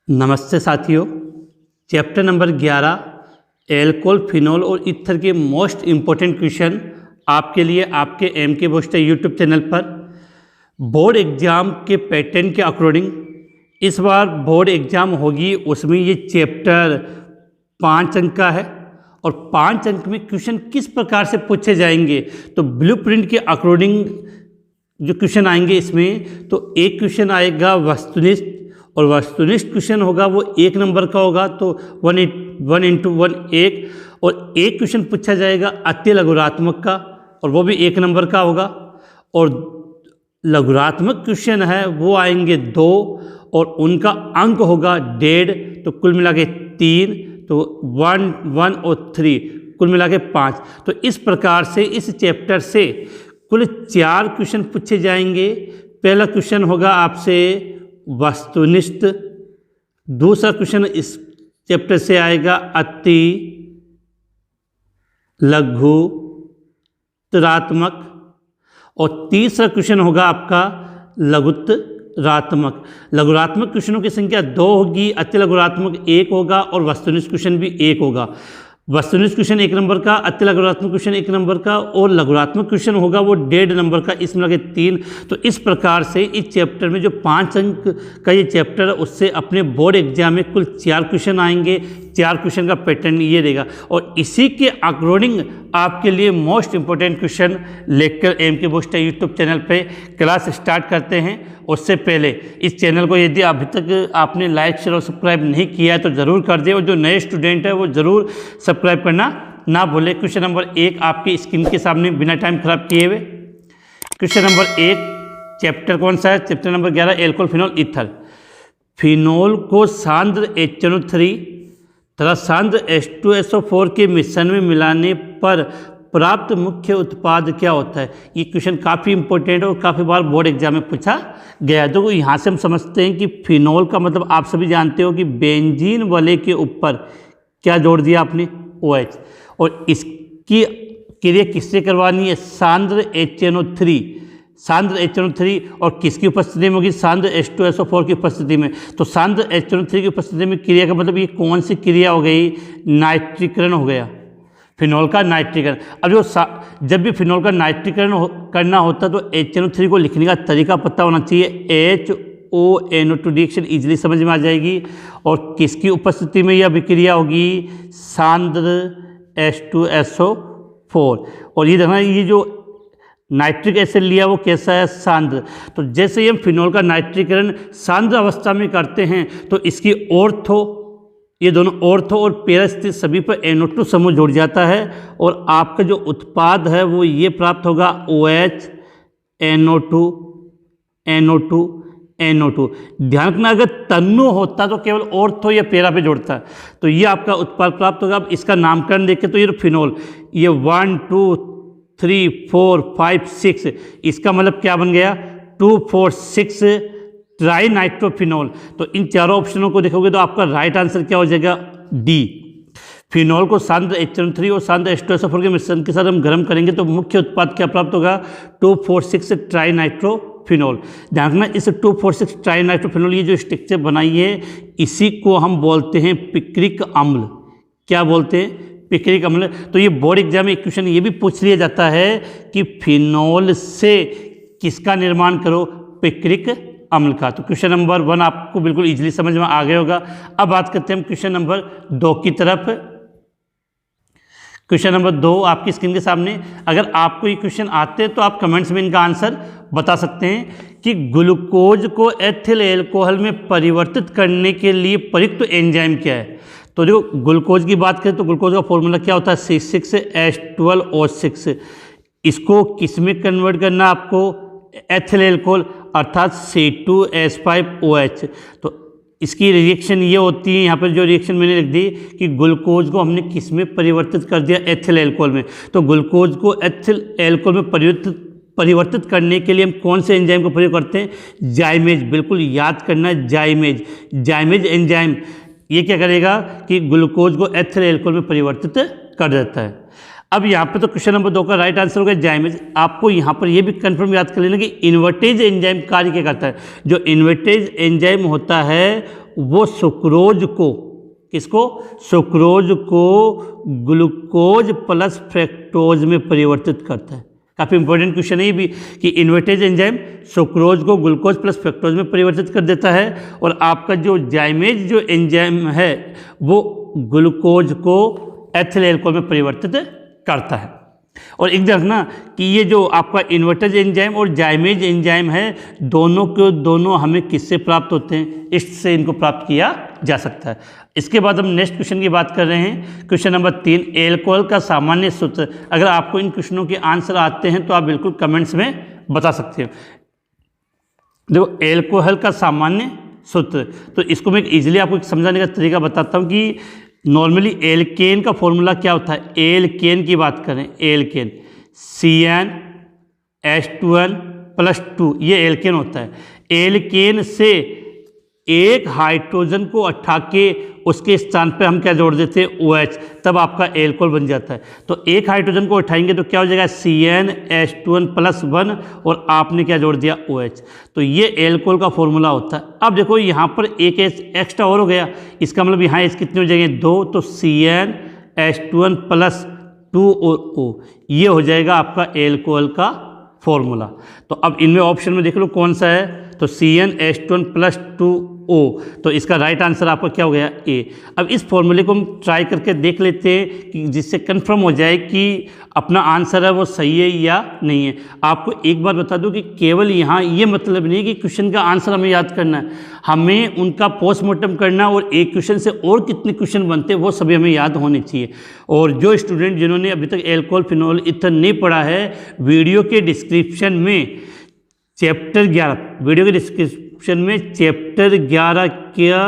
नमस्ते साथियों। Chapter number 11 alcohol, phenol और ईथर के मोस्ट इम्पोर्टेंट क्वेश्चन आपके लिए आपके एम.के. बोस्टर यूट्यूब चैनल पर बोर्ड एग्ज़ाम के पैटर्न के अकॉर्डिंग इस बार बोर्ड एग्ज़ाम होगी। उसमें ये चैप्टर 5 अंक का है और 5 अंक में क्वेश्चन किस प्रकार से पूछे जाएंगे, तो ब्लूप्रिंट के अकॉर्डिंग जो क्वेश्चन आएंगे इसमें, तो एक क्वेश्चन आएगा वस्तुनिष्ठ, और वस्तुनिष्ठ क्वेश्चन होगा वो 1 नंबर का होगा, तो 1 into 1 1, और एक क्वेश्चन पूछा जाएगा अति लघुरात्मक का, और वो भी 1 नंबर का होगा। और लघुरात्मक क्वेश्चन है वो आएंगे 2 और उनका अंक होगा 1.5, तो कुल मिला के 3, तो 1 1 और 3 कुल मिला के 5। तो इस प्रकार से इस चैप्टर से कुल 4 क्वेश्चन पूछे जाएंगे। पहला क्वेश्चन होगा आपसे वस्तुनिष्ठ, दूसरा क्वेश्चन इस चैप्टर से आएगा अति लघुतरात्मक, और तीसरा क्वेश्चन होगा आपका लघुतरात्मक। लघुरात्मक क्वेश्चनों की संख्या 2 होगी, अति लघुरात्मक 1 होगा और वस्तुनिष्ठ क्वेश्चन भी 1 होगा। वस्तुनिष्ठ क्वेश्चन 1 नंबर का, अति लघुरात्मक क्वेश्चन 1 नंबर का, और लघुरात्मक क्वेश्चन होगा वो 1.5 नंबर का, इसमें लगे 3। तो इस प्रकार से इस चैप्टर में जो 5 अंक का ये चैप्टर है उससे अपने बोर्ड एग्जाम में कुल 4 क्वेश्चन आएंगे। 4 क्वेश्चन का पैटर्न ये रहेगा, और इसी के अकॉर्डिंग आपके लिए मोस्ट इंपॉर्टेंट क्वेश्चन लेकर एम.के. बोस्टर यूट्यूब चैनल पे क्लास स्टार्ट करते हैं। उससे पहले इस चैनल को यदि अभी तक आपने लाइक शेयर और सब्सक्राइब नहीं किया है तो ज़रूर कर दें, और जो नए स्टूडेंट है वो ज़रूर सब्सक्राइब करना ना भूलें। क्वेश्चन नंबर 1 आपकी स्क्रीन के सामने बिना टाइम खराब किए हुए। क्वेश्चन नंबर 1, चैप्टर कौन सा है? Chapter number 11 alcohol, phenol, ether. Phenol को सांद्र HNO3 तथा सांद्र H2SO4 के मिश्रण में मिलाने पर प्राप्त मुख्य उत्पाद क्या होता है? ये क्वेश्चन काफ़ी इंपॉर्टेंट है और काफ़ी बार बोर्ड एग्जाम में पूछा गया है। तो यहाँ से हम समझते हैं कि फिनोल का मतलब आप सभी जानते हो कि बेंजीन वाले के ऊपर क्या जोड़ दिया आपने? OH, और इसकी क्रिया किससे करवानी है? सांद्र HNO3, सांद्र HNO3, और किसकी उपस्थिति में होगी? सांद्र H2SO4 की उपस्थिति में। तो सांद्र HNO3 की उपस्थिति में क्रिया का मतलब ये कौन सी क्रिया हो गई? नाइट्रीकरण हो गया, फिनोल का नाइट्रीकरण। अब जब भी फिनोल का नाइट्रीकरण करना होता है तो HNO3 को लिखने का तरीका पता होना चाहिए। HONO2 रिएक्शन इजीली समझ में आ जाएगी, और किसकी उपस्थिति में यह अभिक्रिया होगी? सांद्र H2SO4। और ये देखना, ये जो नाइट्रिक एसिड लिया वो कैसा है? सांद्र। तो जैसे ही हम फिनोल का नाइट्रीकरण सांद्र अवस्था में करते हैं तो इसकी ऑर्थो, ये दोनों ऑर्थो और पैरा स्थिति सभी पर NO2 समूह जुड़ जाता है, और आपका जो उत्पाद है वो ये प्राप्त होगा OH NO2 NO2 NO2। ध्यान रखना, अगर तन्नु होता तो केवल ऑर्थो या पैरा पे जोड़ता है, तो ये आपका उत्पाद प्राप्त होगा। अब इसका नामकरण देखें तो ये फिनोल, ये 1 2 3 4 5 6, इसका मतलब क्या बन गया? 2 4 6 ट्राई नाइट्रोफिनोल। तो इन चारों ऑप्शनों को देखोगे तो आपका राइट आंसर क्या हो जाएगा? डी। फिनोल को सांद्र HNO3 और सांद्र H2SO4 के मिश्रण के साथ हम गर्म करेंगे तो मुख्य उत्पाद क्या प्राप्त होगा? 2,4,6 ट्राई नाइट्रोफिनोल। ध्यान रखना, इस 2,4,6 ट्राई नाइट्रोफिनोल ये जो स्ट्रक्चर बनाई है इसी को हम बोलते हैं पिक्रिक अम्ल। क्या बोलते हैं? पिक्रिक अम्ल। तो ये बोर्ड एग्जाम में एक क्वेश्चन ये भी पूछ लिया जाता है कि फिनोल से किसका निर्माण करो? पिक्रिक अम्ल का। तो क्वेश्चन नंबर 1 आपको बिल्कुल इजीली समझ में आ गया होगा। अब बात करते हैं हम क्वेश्चन नंबर 2 की तरफ। क्वेश्चन नंबर 2 आपकी स्क्रीन के सामने। अगर आपको ये क्वेश्चन आते हैं तो आप कमेंट्स में इनका आंसर बता सकते हैं कि ग्लूकोज को एथिल एल्कोहल में परिवर्तित करने के लिए प्रयुक्त एंजाइम क्या है? तो जो ग्लूकोज की बात करें तो ग्लूकोज का फॉर्मूला क्या होता है? C6H12O6। इसको किस में कन्वर्ट करना आपको? एथिल एल्कोहल, अर्थात C2H5OH। तो इसकी रिएक्शन ये होती है, यहाँ पर जो रिएक्शन मैंने लिख दी कि ग्लूकोज को हमने किस में परिवर्तित कर दिया? एथिल एल्कोहल में। तो ग्लूकोज को एथिल एल्कोहल में परिवर्तित करने के लिए हम कौन से एंजाइम का प्रयोग करते हैं? जाइमेज। बिल्कुल याद करना, जाइमेज। जाइमेज एंजाइम ये क्या करेगा कि ग्लूकोज को एथिल एल्कोहल में परिवर्तित कर देता है। अब यहाँ पे तो क्वेश्चन नंबर 2 का राइट आंसर होगा जाइमेज। आपको यहाँ पर ये भी कंफर्म याद कर लेना कि इन्वर्टेज एंजाइम कार्य क्या करता है। जो इन्वर्टेज एंजाइम होता है वो सुक्रोज को, किसको, सुक्रोज को ग्लूकोज प्लस फ्रक्टोज में परिवर्तित करता है। काफ़ी इंपॉर्टेंट क्वेश्चन है ये भी कि इन्वर्टेज एंजाइम सुक्रोज को ग्लूकोज प्लस फ्रक्टोज में परिवर्तित कर देता है, और आपका जो जाइमेज जो एंजाइम है वो ग्लूकोज को एथिल अल्कोहल में परिवर्तित करता है। और एक देखना कि ये जो आपका इन्वर्टेज एंजाइम और जाइमेज एंजाइम है, दोनों के दोनों हमें किससे प्राप्त होते हैं, इससे इनको प्राप्त किया जा सकता है। इसके बाद हम नेक्स्ट क्वेश्चन की बात कर रहे हैं, क्वेश्चन नंबर 3, एल्कोहल का सामान्य सूत्र। अगर आपको इन क्वेश्चनों के आंसर आते हैं तो आप बिल्कुल कमेंट्स में बता सकते हो। देखो, एल्कोहल का सामान्य सूत्र, तो इसको मैं इजीली आपको समझाने का तरीका बताता हूँ कि नॉर्मली एल्केन का फॉर्मूला क्या होता है। एल्केन की बात करें, एल्केन CnH2n+2, ये एल्केन होता है। एल्केन से एक हाइड्रोजन को हटा के उसके स्थान पे हम क्या जोड़ देते हैं, OH, तब आपका एल्कोहल बन जाता है। तो एक हाइड्रोजन को उठाएंगे तो क्या हो जाएगा, CnH2n+1, और आपने क्या जोड़ दिया, OH। तो ये एल्कोहल का फॉर्मूला होता है। अब देखो यहाँ पर एक H एक्स्ट्रा और हो गया, इसका मतलब यहाँ H कितने हो जाएंगे, 2, तो CnH2n+2 और O, ये हो जाएगा आपका एल्कोहल का फॉर्मूला। तो अब इनमें ऑप्शन में देख लो कौन सा है, तो CnH2n+2O, तो इसका राइट आंसर आपका क्या हो गया, A। अब इस फॉर्मूले को हम ट्राई करके देख लेते हैं कि जिससे कंफर्म हो जाए कि अपना आंसर है वो सही है या नहीं है। आपको एक बार बता दूं कि केवल यहाँ ये मतलब नहीं कि क्वेश्चन का आंसर हमें याद करना है, हमें उनका पोस्टमार्टम करना, और एक क्वेश्चन से और कितने क्वेश्चन बनते हैं वो सभी हमें याद होने चाहिए। और जो स्टूडेंट जिन्होंने अभी तक एल्कोहल फिनोल ईथर नहीं पढ़ा है, वीडियो के डिस्क्रिप्शन में चैप्टर 11, वीडियो के डिस्क्रिप्शन में चैप्टर 11 का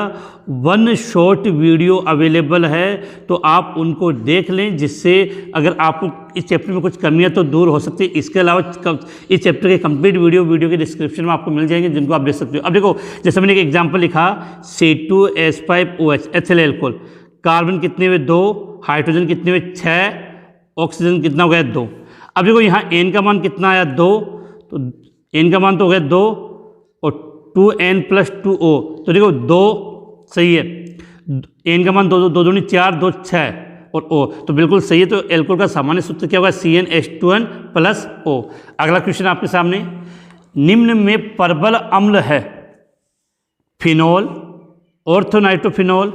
1 शॉर्ट वीडियो अवेलेबल है, तो आप उनको देख लें, जिससे अगर आपको इस चैप्टर में कुछ कमियां तो दूर हो सकती है। इसके अलावा इस चैप्टर के कंप्लीट वीडियो के डिस्क्रिप्शन में आपको मिल जाएंगे, जिनको आप देख सकते हो। अब देखो, जैसे मैंने एक एग्जाम्पल लिखा, C2H5OH एथिल एल्कोहल, कार्बन कितने हुए, 2, हाइड्रोजन कितने हुए, 6, ऑक्सीजन कितना हो गया, 2। अब देखो यहाँ N का मान कितना आया, 2, तो N का मान तो हो गया 2, और 2N+2O, तो देखो 2 सही है, N का मान 2, 2 दूनी 4, 2 6, और O, तो बिल्कुल सही है। तो एल्कोहल का सामान्य सूत्र क्या होगा, CnH2n+O। अगला क्वेश्चन आपके सामने, निम्न में परबल अम्ल है, फिनोल, ऑर्थोनाइट्रोफिनोल,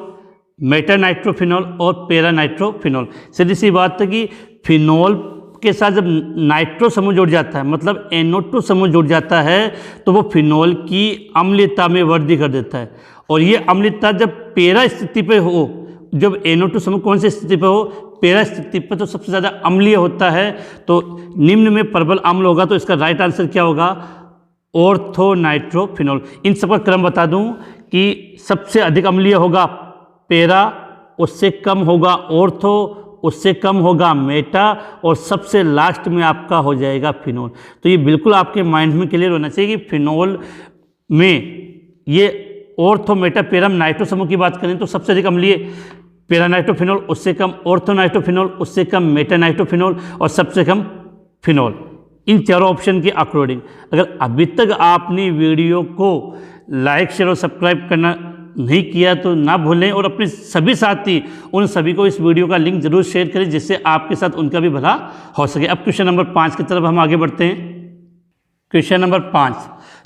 मेटानाइट्रोफिनोल और पैरानाइट्रोफिनोल। सीधी सी बात है कि फिनोल के साथ जब नाइट्रो समूह जुड़ जाता है, मतलब NO2 समूह जुड़ जाता है, तो वो फिनोल की अम्लता में वृद्धि कर देता है। और ये अम्लता जब पैरा स्थिति पे हो, जब NO2 समूह कौन सी स्थिति पे हो, पैरा स्थिति पे, तो सबसे ज़्यादा अम्लीय होता है। तो निम्न में प्रबल अम्ल होगा, तो इसका राइट आंसर क्या होगा, ऑर्थोनाइट्रोफिनोल। इन सबका क्रम बता दूं कि सबसे अधिक अम्लीय होगा पैरा, उससे कम होगा ऑर्थो, उससे कम होगा मेटा, और सबसे लास्ट में आपका हो जाएगा फिनोल। तो ये बिल्कुल आपके माइंड में क्लियर होना चाहिए कि फिनोल में ये ऑर्थो मेटा पैरा नाइट्रो समूह की बात करें तो सबसे अधिक अम्लीय पैरानाइट्रोफिनोल, उससे कम ऑर्थोनाइट्रोफिनोल, उससे कम मेटानाइट्रोफिनोल, और सबसे कम फिनोल। इन चारों ऑप्शन के अकॉर्डिंग अगर अभी तक आपने वीडियो को लाइक, शेयर और सब्सक्राइब करना नहीं किया तो ना भूलें, और अपने सभी साथी उन सभी को इस वीडियो का लिंक जरूर शेयर करें, जिससे आपके साथ उनका भी भला हो सके। अब क्वेश्चन नंबर 5 की तरफ हम आगे बढ़ते हैं। क्वेश्चन नंबर 5,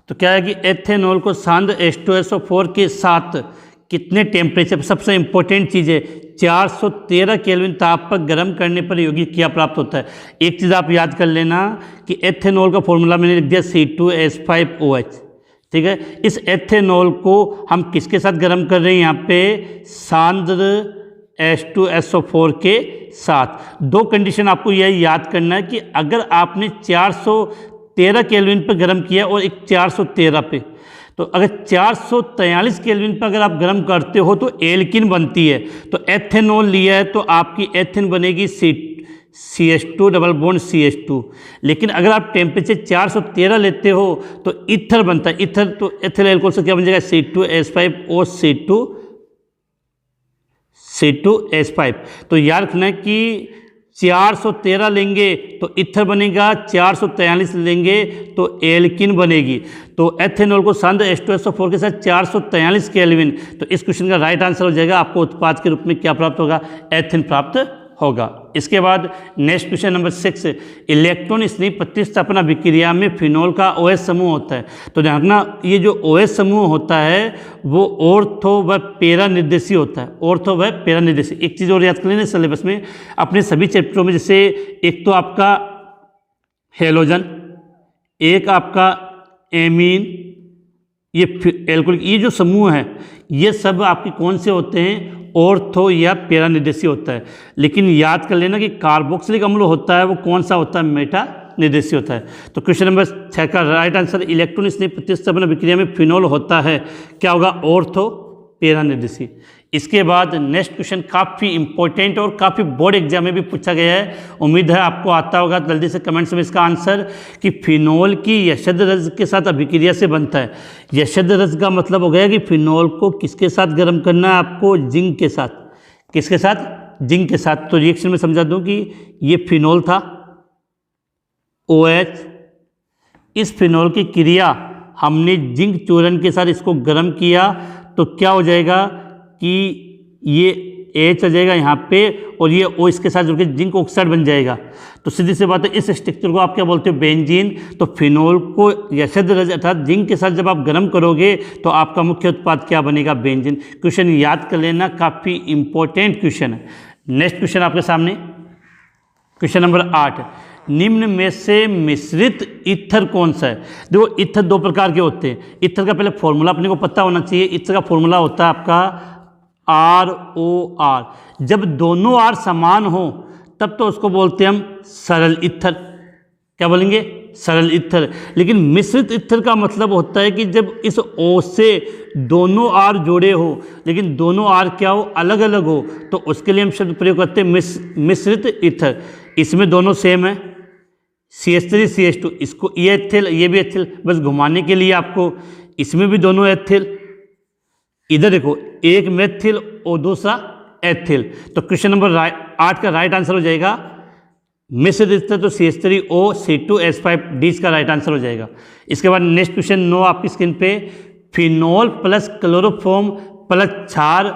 तो क्या है कि एथेनॉल को सांद्र H2SO4 के साथ कितने टेम्परेचर, सबसे इंपॉर्टेंट चीज़ है, 413 केल्विन ताप पर गर्म करने पर यौगिक क्या प्राप्त होता है। एक चीज़ आप याद कर लेना कि एथेनॉल का फॉर्मूला मैंने लिख दिया C2H5OH, ठीक है। इस एथेनॉल को हम किसके साथ गर्म कर रहे हैं, यहाँ पे सांद्र H2SO4 के साथ। दो कंडीशन आपको यह याद करना है कि अगर आपने 413 केल्विन पर गर्म किया और एक 413 पे, तो अगर 443 केल्विन पर अगर आप गर्म करते हो तो एल्किन बनती है। तो एथेनॉल लिया है तो आपकी एथिन बनेगी CH2 डबल बॉन्ड CH2। लेकिन अगर आप टेम्परेचर 413 लेते हो तो ईथर बनता है, ईथर, तो एथिल एल्कोहल से क्या बन जाएगा, C2H5O C2H5। तो याद रखना है कि 413 लेंगे तो ईथर बनेगा, 443 लेंगे तो एल्किन बनेगी। तो एथेनॉल को सांद्र H2SO4 के साथ 443 केल्विन। तो इस क्वेश्चन का राइट आंसर हो जाएगा, आपको उत्पाद के रूप में क्या प्राप्त होगा, एथिन प्राप्त होगा। इसके बाद नेक्स्ट क्वेश्चन नंबर 6, इलेक्ट्रॉन स्नेह प्रतिस्थापना विक्रिया में फिनॉल का OH समूह होता है। तो ध्यान रखना, ये जो OH समूह होता है वो ऑर्थो व पैरा निर्देशी होता है, ऑर्थो व पैरा निर्देशी। एक चीज़ और याद कर लेना सिलेबस में अपने सभी चैप्टरों में, जैसे एक तो आपका हेलोजन, एक आपका एमीन, ये एल्कोहलिक, ये जो समूह है ये सब आपके कौन से होते हैं, ऑर्थो या पैरा निर्देशी होता है। लेकिन याद कर लेना कि कार्बोक्सिलिक अम्ल होता है वो कौन सा होता है, मेटा निर्देशी होता है। तो क्वेश्चन नंबर 6 का राइट आंसर, इलेक्ट्रॉन स्नेह प्रतिस्थापन विक्रिया में फिनॉल होता है, क्या होगा, ऑर्थो पैरा निर्देशी। इसके बाद नेक्स्ट क्वेश्चन काफ़ी इंपॉर्टेंट और काफ़ी बोर्ड एग्जाम में भी पूछा गया है, उम्मीद है आपको आता होगा, जल्दी से कमेंट्स में इसका आंसर, कि फिनॉल की यशद रज के साथ अभिक्रिया से बनता है। यशद रज का मतलब हो गया कि फिनॉल को किसके साथ गर्म करना है, आपको जिंक के साथ। किसके साथ, जिंक के साथ। तो रिएक्शन में समझा दूं कि ये फिनॉल था OH, इस फिनॉल की क्रिया हमने जिंक चूर्ण के साथ इसको गर्म किया तो क्या हो जाएगा कि ये H आ जाएगा यहाँ पे और ये O इसके साथ जुड़कर जिंक ऑक्साइड बन जाएगा। तो सीधी सी बात है, इस स्ट्रक्चर को आप क्या बोलते हो, बेंजीन। तो फिनॉल को यशद रज अर्थात जिंक के साथ जब आप गर्म करोगे तो आपका मुख्य उत्पाद क्या बनेगा, बेंजीन। क्वेश्चन याद कर लेना, काफ़ी इंपॉर्टेंट क्वेश्चन है। नेक्स्ट क्वेश्चन आपके सामने, क्वेश्चन नंबर 8, निम्न में से मिश्रित ईथर कौन सा है। देखो ईथर दो प्रकार के होते हैं। ईथर का पहले फॉर्मूला अपने को पता होना चाहिए। ईथर का फॉर्मूला होता है आपका ROR। जब दोनों R समान हो तब तो उसको बोलते हैं हम सरल ईथर। क्या बोलेंगे, सरल ईथर। लेकिन मिश्रित ईथर का मतलब होता है कि जब इस O से दोनों R जुड़े हो लेकिन दोनों R क्या हो, अलग अलग हो, तो उसके लिए हम शब्द प्रयोग करते हैं मिश्रित ईथर। इसमें दोनों सेम है, CH3 CH2, इसको ये एथिल ये भी एथिल, बस घुमाने के लिए आपको। इसमें भी दोनों एथिल, इधर देखो एक मेथिल और दूसरा एथिल। तो क्वेश्चन नंबर 8 का राइट आंसर हो जाएगा मिश्रित ईथर, तो CH3O C2H5D इसका राइट आंसर हो जाएगा। इसके बाद नेक्स्ट क्वेश्चन 9 आपकी स्क्रीन पे, फिनॉल प्लस क्लोरोफॉर्म प्लस क्षार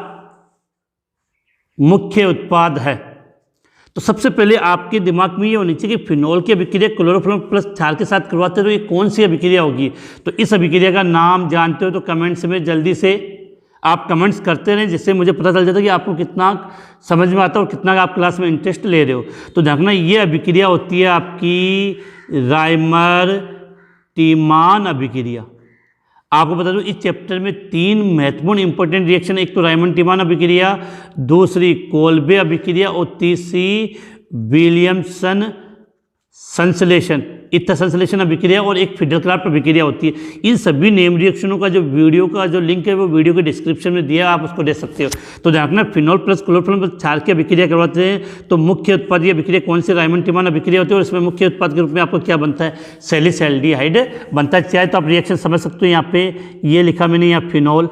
मुख्य उत्पाद है। तो सबसे पहले आपके दिमाग में ये होनी चाहिए कि फिनॉल की अभिक्रिया क्लोरोफॉर्म प्लस क्षार के साथ करवाते हो तो ये कौन सी अभिक्रिया होगी। तो इस अभिक्रिया का नाम जानते हो तो कमेंट्स में जल्दी से आप कमेंट्स करते रहें, जिससे मुझे पता चल जाता है कि आपको कितना समझ में आता है और कितना आप क्लास में इंटरेस्ट ले रहे हो। तो देखना, ये अभिक्रिया होती है आपकी राइमर टीमान अभिक्रिया। आपको बता दूं इस चैप्टर में 3 महत्वपूर्ण इंपॉर्टेंट रिएक्शन, एक तो राइमन टीमान अभिक्रिया, दूसरी कोल्बे अभिक्रिया और तीसरी विलियमसन संश्लेषण, ईथर संश्लेषण अभिक्रिया और एक फिडरक्राफ्ट अभिक्रिया होती है। इन सभी नेम रिएक्शनों का जो वीडियो का जो लिंक है वो वीडियो के डिस्क्रिप्शन में दिया, आप उसको दे सकते हो। तो देखना, फिनॉल प्लस क्लोरोफॉर्म प्लस क्षार की अभिक्रिया करवाते हैं तो मुख्य उत्पाद ये अभिक्रिया कौन सी, राइमन टीमान अभिक्रिया होती है। और इसमें मुख्य उत्पाद के रूप में आपको क्या बनता है, सैलिसैल्डिहाइड बनता है। चाहे तो आप रिएक्शन समझ सकते हो, यहाँ पे ये लिखा मैंने, यहाँ फिनॉल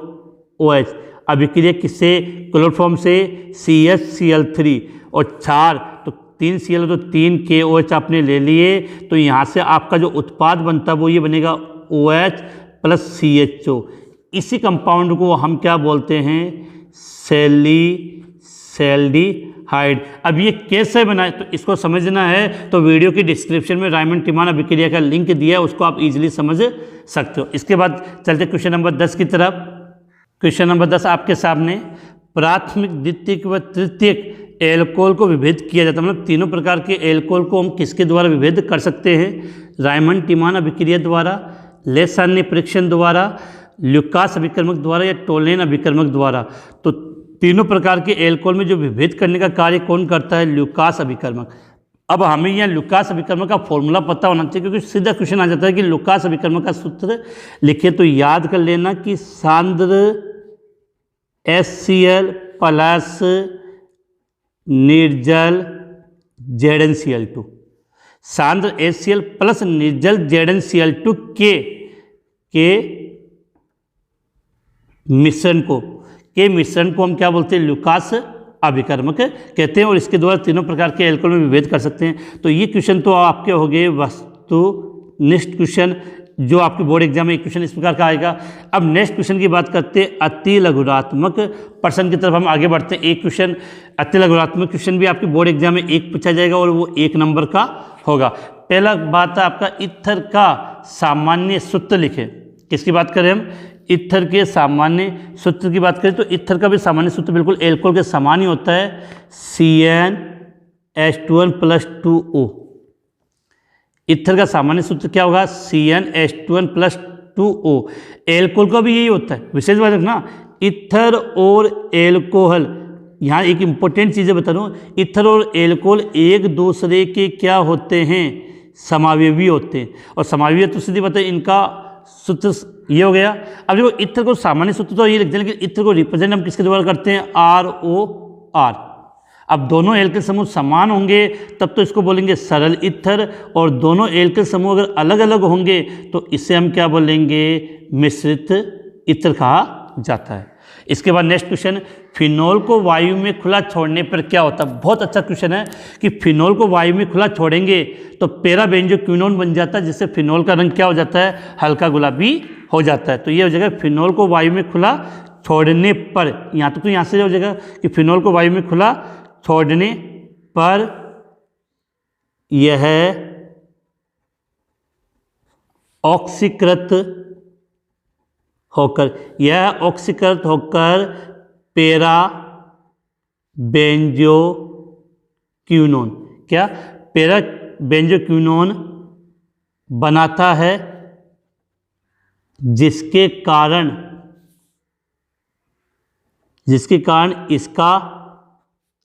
OH अभिक्रिया किससे, क्लोरोफॉर्म से CH Cl3 और क्षार तो 3 Cl तो 3 KOH आपने ले लिए। तो यहाँ से आपका जो उत्पाद बनता है वो ये बनेगा OH प्लस CHO। इसी कंपाउंड को हम क्या बोलते हैं, सैलिसैल्डिहाइड। अब ये कैसे बना है तो इसको समझना है तो वीडियो की डिस्क्रिप्शन में राइमन टीमान अभिक्रिया का लिंक दिया है, उसको आप इजीली समझ सकते हो। इसके बाद चलते क्वेश्चन नंबर 10 की तरफ। क्वेश्चन नंबर 10 आपके सामने, प्राथमिक द्वितीयक व तृतीयक एल्कोहल को विभेद किया जाता है। मतलब तीनों प्रकार के एल्कोहल को हम किसके द्वारा विभेद कर सकते हैं, राइमन टीमान अभिक्रिया द्वारा, लेसान्नी परीक्षण द्वारा, ल्यूकास अभिकर्मक द्वारा या टोलेन अभिकर्मक द्वारा। तो तीनों प्रकार के एल्कोहल में जो विभेद करने का कार्य कौन करता है, ल्यूकास अभिकर्मक। अब हमें यहाँ ल्यूकास अभिकर्मक का फॉर्मूला पता होना चाहिए, क्योंकि सीधा क्वेश्चन आ जाता है कि ल्यूकास अभिकर्मक का सूत्र लिखे। तो याद कर लेना कि सांद्र HCl प्लस निर्जल ZnCl2, सांद्र HCl प्लस निर्जल ZnCl2 के मिश्रण को हम क्या बोलते हैं, ल्यूकास अभिकर्मक कहते हैं और इसके द्वारा तीनों प्रकार के एल्कोहल में विभेद कर सकते हैं। तो ये क्वेश्चन तो आपके हो गए वस्तुनिष्ठ क्वेश्चन, जो आपके बोर्ड एग्जाम में एक क्वेश्चन इस प्रकार का आएगा। अब नेक्स्ट क्वेश्चन की बात करते हैं अति लघुरात्मक प्रश्न की तरफ हम आगे बढ़ते हैं। एक क्वेश्चन अति लघुरात्मक क्वेश्चन भी आपके बोर्ड एग्जाम में एक पूछा जाएगा और वो 1 नंबर का होगा। पहला बात है आपका ईथर का सामान्य सूत्र लिखें। किसकी बात करें हम? ईथर के सामान्य सूत्र की बात करें तो ईथर का भी सामान्य सूत्र बिल्कुल एल्कोहल के समान ही होता है, CnH2n+2O। ईथर का सामान्य सूत्र क्या होगा? CnH2n+2O। एल्कोहल का भी यही होता है। विशेष बात रखना, ईथर और एल्कोहल, यहाँ एक इंपॉर्टेंट चीज़ें बता रहा हूँ, ईथर और एल्कोहल एक दूसरे के क्या होते हैं? समावयवी होते हैं। और समावयवी तो सीधी बात है, इनका सूत्र ये हो गया। अब देखो ईथर को सामान्य सूत्र तो ये लिखते हैं, लेकिन ईथर को रिप्रेजेंट हम किसके द्वारा करते हैं? ROR। अब दोनों एल्किल समूह समान होंगे तब तो इसको बोलेंगे सरल ईथर, और दोनों एल्किल समूह अगर अलग अलग होंगे तो इसे हम क्या बोलेंगे? मिश्रित ईथर कहा जाता है। इसके बाद नेक्स्ट क्वेश्चन, फिनोल को वायु में खुला छोड़ने पर क्या होता है? बहुत अच्छा क्वेश्चन है कि फिनोल को वायु में खुला छोड़ेंगे तो पैराबेंजोक्विनोन बन जाता है, जिससे फिनोल का रंग क्या हो जाता है? हल्का गुलाबी हो जाता है। तो ये हो जाएगा फिनोल को वायु में खुला छोड़ने पर, यहाँ तो यहाँ से हो जाएगा कि फिनोल को वायु में खुला छोड़ने पर यह ऑक्सीकृत होकर पैराबेंजोक्विनोन, क्या? पैराबेंजोक्विनोन बनाता है, जिसके कारण इसका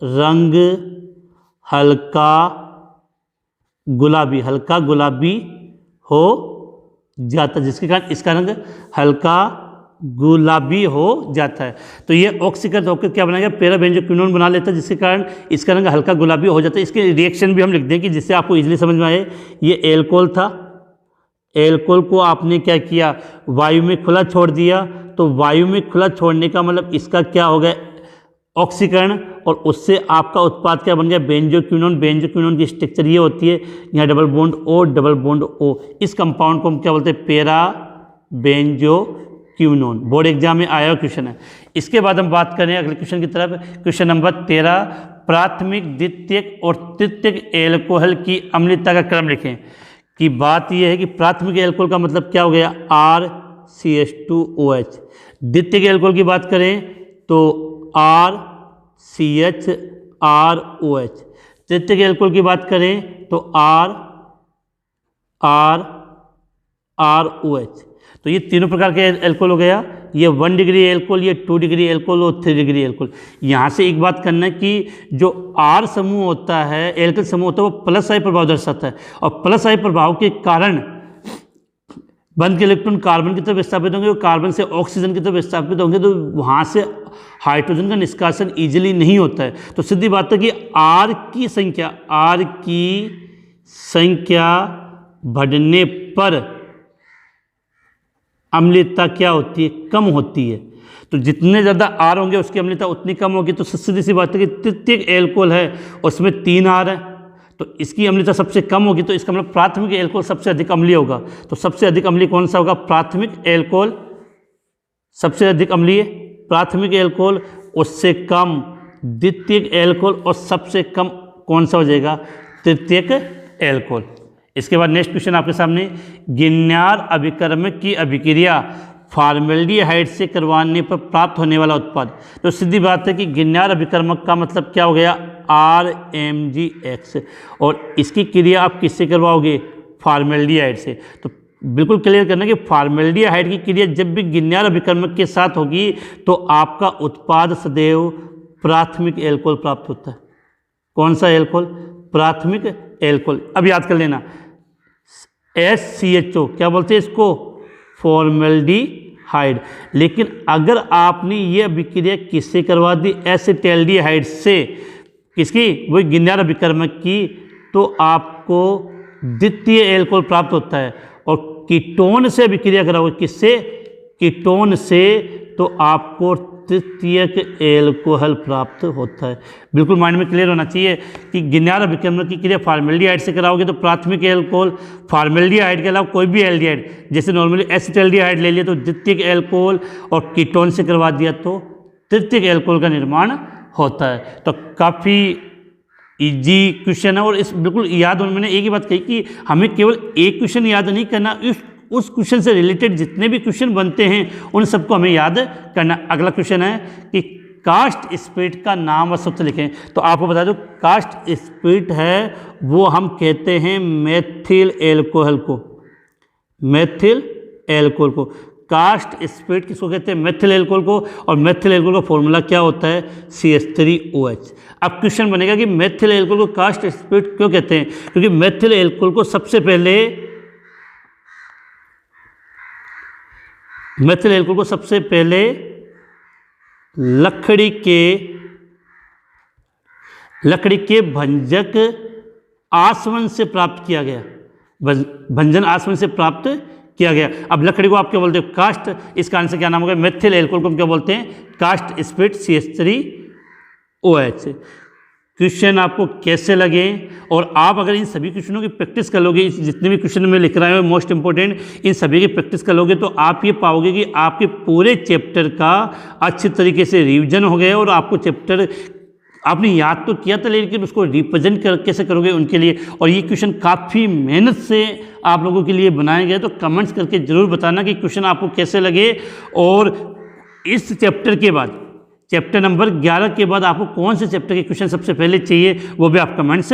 रंग हल्का गुलाबी हो जाता है, जिसके कारण इसका रंग हल्का गुलाबी हो जाता है। तो ये ऑक्सीकृत होकर क्या बनाएगा? पैराबेंजोक्विनोन बना लेता है, जिसके कारण इसका रंग हल्का गुलाबी हो जाता है। इसके रिएक्शन भी हम लिख दें कि जिससे आपको इजीली समझ में आए। ये एल्कोहल था, एल्कोहल को आपने क्या किया? वायु में खुला छोड़ दिया। तो वायु में खुला छोड़ने का मतलब इसका क्या हो गया? ऑक्सीकरण, और उससे आपका उत्पाद क्या बन गया? बेंजोक्विनोन। बेंजोक्विनोन की स्ट्रक्चर ये होती है, यहाँ डबल बॉन्ड O। इस कंपाउंड को हम क्या बोलते हैं? पैराबेंजोक्विनोन। बोर्ड एग्जाम में आया क्वेश्चन है। इसके बाद हम बात करें अगले क्वेश्चन की तरफ। क्वेश्चन नंबर 13, प्राथमिक, द्वितीयक और तृतीयक एल्कोहल की अम्लता का क्रम लिखें। कि बात यह है कि प्राथमिक एल्कोहल का मतलब क्या हो गया? RCH2OH। द्वितीयक एल्कोहल की बात करें तो RCHROH। तृतीयक एल्कोहल की बात करें तो RROH। तो ये तीनों प्रकार के एल्कोहल हो गया। ये 1 डिग्री एल्कोहल, ये 2 डिग्री एल्कोहल और 3 डिग्री एल्कोहल। यहाँ से एक बात करना है कि जो R समूह होता है, एल्कोहल समूह होता है, वो प्लस आई प्रभाव दर्शाता है, और प्लस आई प्रभाव के कारण बंद के इलेक्ट्रॉन कार्बन की तरफ विस्थापित होंगे और कार्बन से ऑक्सीजन की तरफ विस्थापित होंगे, तो वहाँ से हाइड्रोजन का निष्कासन इजीली नहीं होता है। तो सीधी बात है कि R की संख्या बढ़ने पर अम्लता क्या होती है? कम होती है। तो जितने ज़्यादा R होंगे उसकी अम्लता उतनी कम होगी। तो सीधी सी बात है कि तृतीयक एल्कोहल है उसमें 3 R है, तो इसकी अम्लता सबसे कम होगी। तो इसका मतलब प्राथमिक एल्कोहल सबसे अधिक अम्लीय होगा। तो सबसे अधिक अम्लीय कौन सा होगा? प्राथमिक एल्कोहल सबसे अधिक अम्लीय, प्राथमिक एल्कोहल उससे कम द्वितीयक एल्कोहल, और सबसे कम कौन सा हो जाएगा? तृतीयक एल्कोहल। इसके बाद नेक्स्ट क्वेश्चन आपके सामने, गिन्यार अभिकर्मक की अभिक्रिया फॉर्मेल्डिहाइड से करवाने पर प्राप्त होने वाला उत्पाद। तो सीधी बात है कि गिन्यार अभिकर्मक का मतलब क्या हो गया? RMgX, और इसकी क्रिया आप किससे करवाओगे? फॉर्मेल्डिहाइड से। तो बिल्कुल क्लियर करना कि फॉर्मेल्डिहाइड की क्रिया जब भी गिन्यार अभिकर्मक के साथ होगी तो आपका उत्पाद सदैव प्राथमिक एल्कोहल प्राप्त होता है। कौन सा एल्कोहल? प्राथमिक एल्कोहल। अब याद कर लेना, SCHO क्या बोलते हैं इसको? फॉर्मेल्डिहाइड। लेकिन अगर आपने ये अभिक्रिया किससे करवा दी? एसिटैल्डिहाइड से, किसकी? वही गिन्यार अभिकर्मक की, तो आपको द्वितीय एल्कोहल प्राप्त होता है। और कीटोन से अभिक्रिया कराओगे, किससे? कीटोन से, तो आपको तृतीयक एल्कोहल प्राप्त होता है। बिल्कुल माइंड में क्लियर होना चाहिए कि गिनार अभिक्रमण की क्रिया फॉर्मेल्डिहाइड से कराओगे तो प्राथमिक एल्कोहल, फॉर्मेल्डिहाइड के अलावा कोई भी एल्डिहाइड, जैसे नॉर्मली एसिटाल्डिहाइड ले लिया तो द्वितीयक एल्कोहल, और कीटोन से करवा दिया तो तृतीयक एल्कोहल का निर्माण होता है। तो काफ़ी इजी क्वेश्चन है, और इस बिल्कुल याद होना, मैंने एक ही बात कही कि हमें केवल एक क्वेश्चन याद नहीं करना, उस क्वेश्चन से रिलेटेड जितने भी क्वेश्चन बनते हैं उन सबको हमें याद करना। अगला क्वेश्चन है कि कास्ट स्पिरिट का नाम व शब्द लिखें। तो आपको बता दो कास्ट स्पिरिट है वो हम कहते हैं मेथिल एल्कोहल को, मेथिल एल्कोहल को। कास्ट स्पिरिट किसको कहते हैं? मेथिल एल्कोहल को। और मेथिल एल्कोहल का फॉर्मूला क्या होता है? CH3OH। अब क्वेश्चन बनेगा कि मेथिल एल्कोहल को कास्ट स्पिरिट क्यों कहते हैं? क्योंकि मेथिल एल्कोहल को सबसे पहले, मेथिल एल्कोहल को सबसे पहले लकड़ी के भंजक आसवन से प्राप्त किया गया, भंजन आसवन से प्राप्त किया गया। अब लकड़ी को आप क्या बोलते हो? कास्ट। इस कारण से क्या नाम होगा? मेथिल एल्कोहल को हम क्या बोलते हैं? Cast spirit CH3OH। क्वेश्चन आपको कैसे लगे? और आप अगर इन सभी क्वेश्चनों की प्रैक्टिस कर लोगे, जितने भी क्वेश्चन में लिख रहा हूँ मोस्ट इंपॉर्टेंट, इन सभी की प्रैक्टिस कर लोगे तो आप ये पाओगे कि आपके पूरे चैप्टर का अच्छी तरीके से रिवीजन हो गया, और आपको चैप्टर आपने याद तो किया था लेकिन उसको रिप्रेजेंट कैसे करोगे उनके लिए। और ये क्वेश्चन काफ़ी मेहनत से आप लोगों के लिए बनाए गए, तो कमेंट्स करके ज़रूर बताना कि क्वेश्चन आपको कैसे लगे। और इस चैप्टर के बाद, चैप्टर नंबर 11 के बाद आपको कौन से चैप्टर के क्वेश्चन सबसे पहले चाहिए वो भी आप कमेंट्स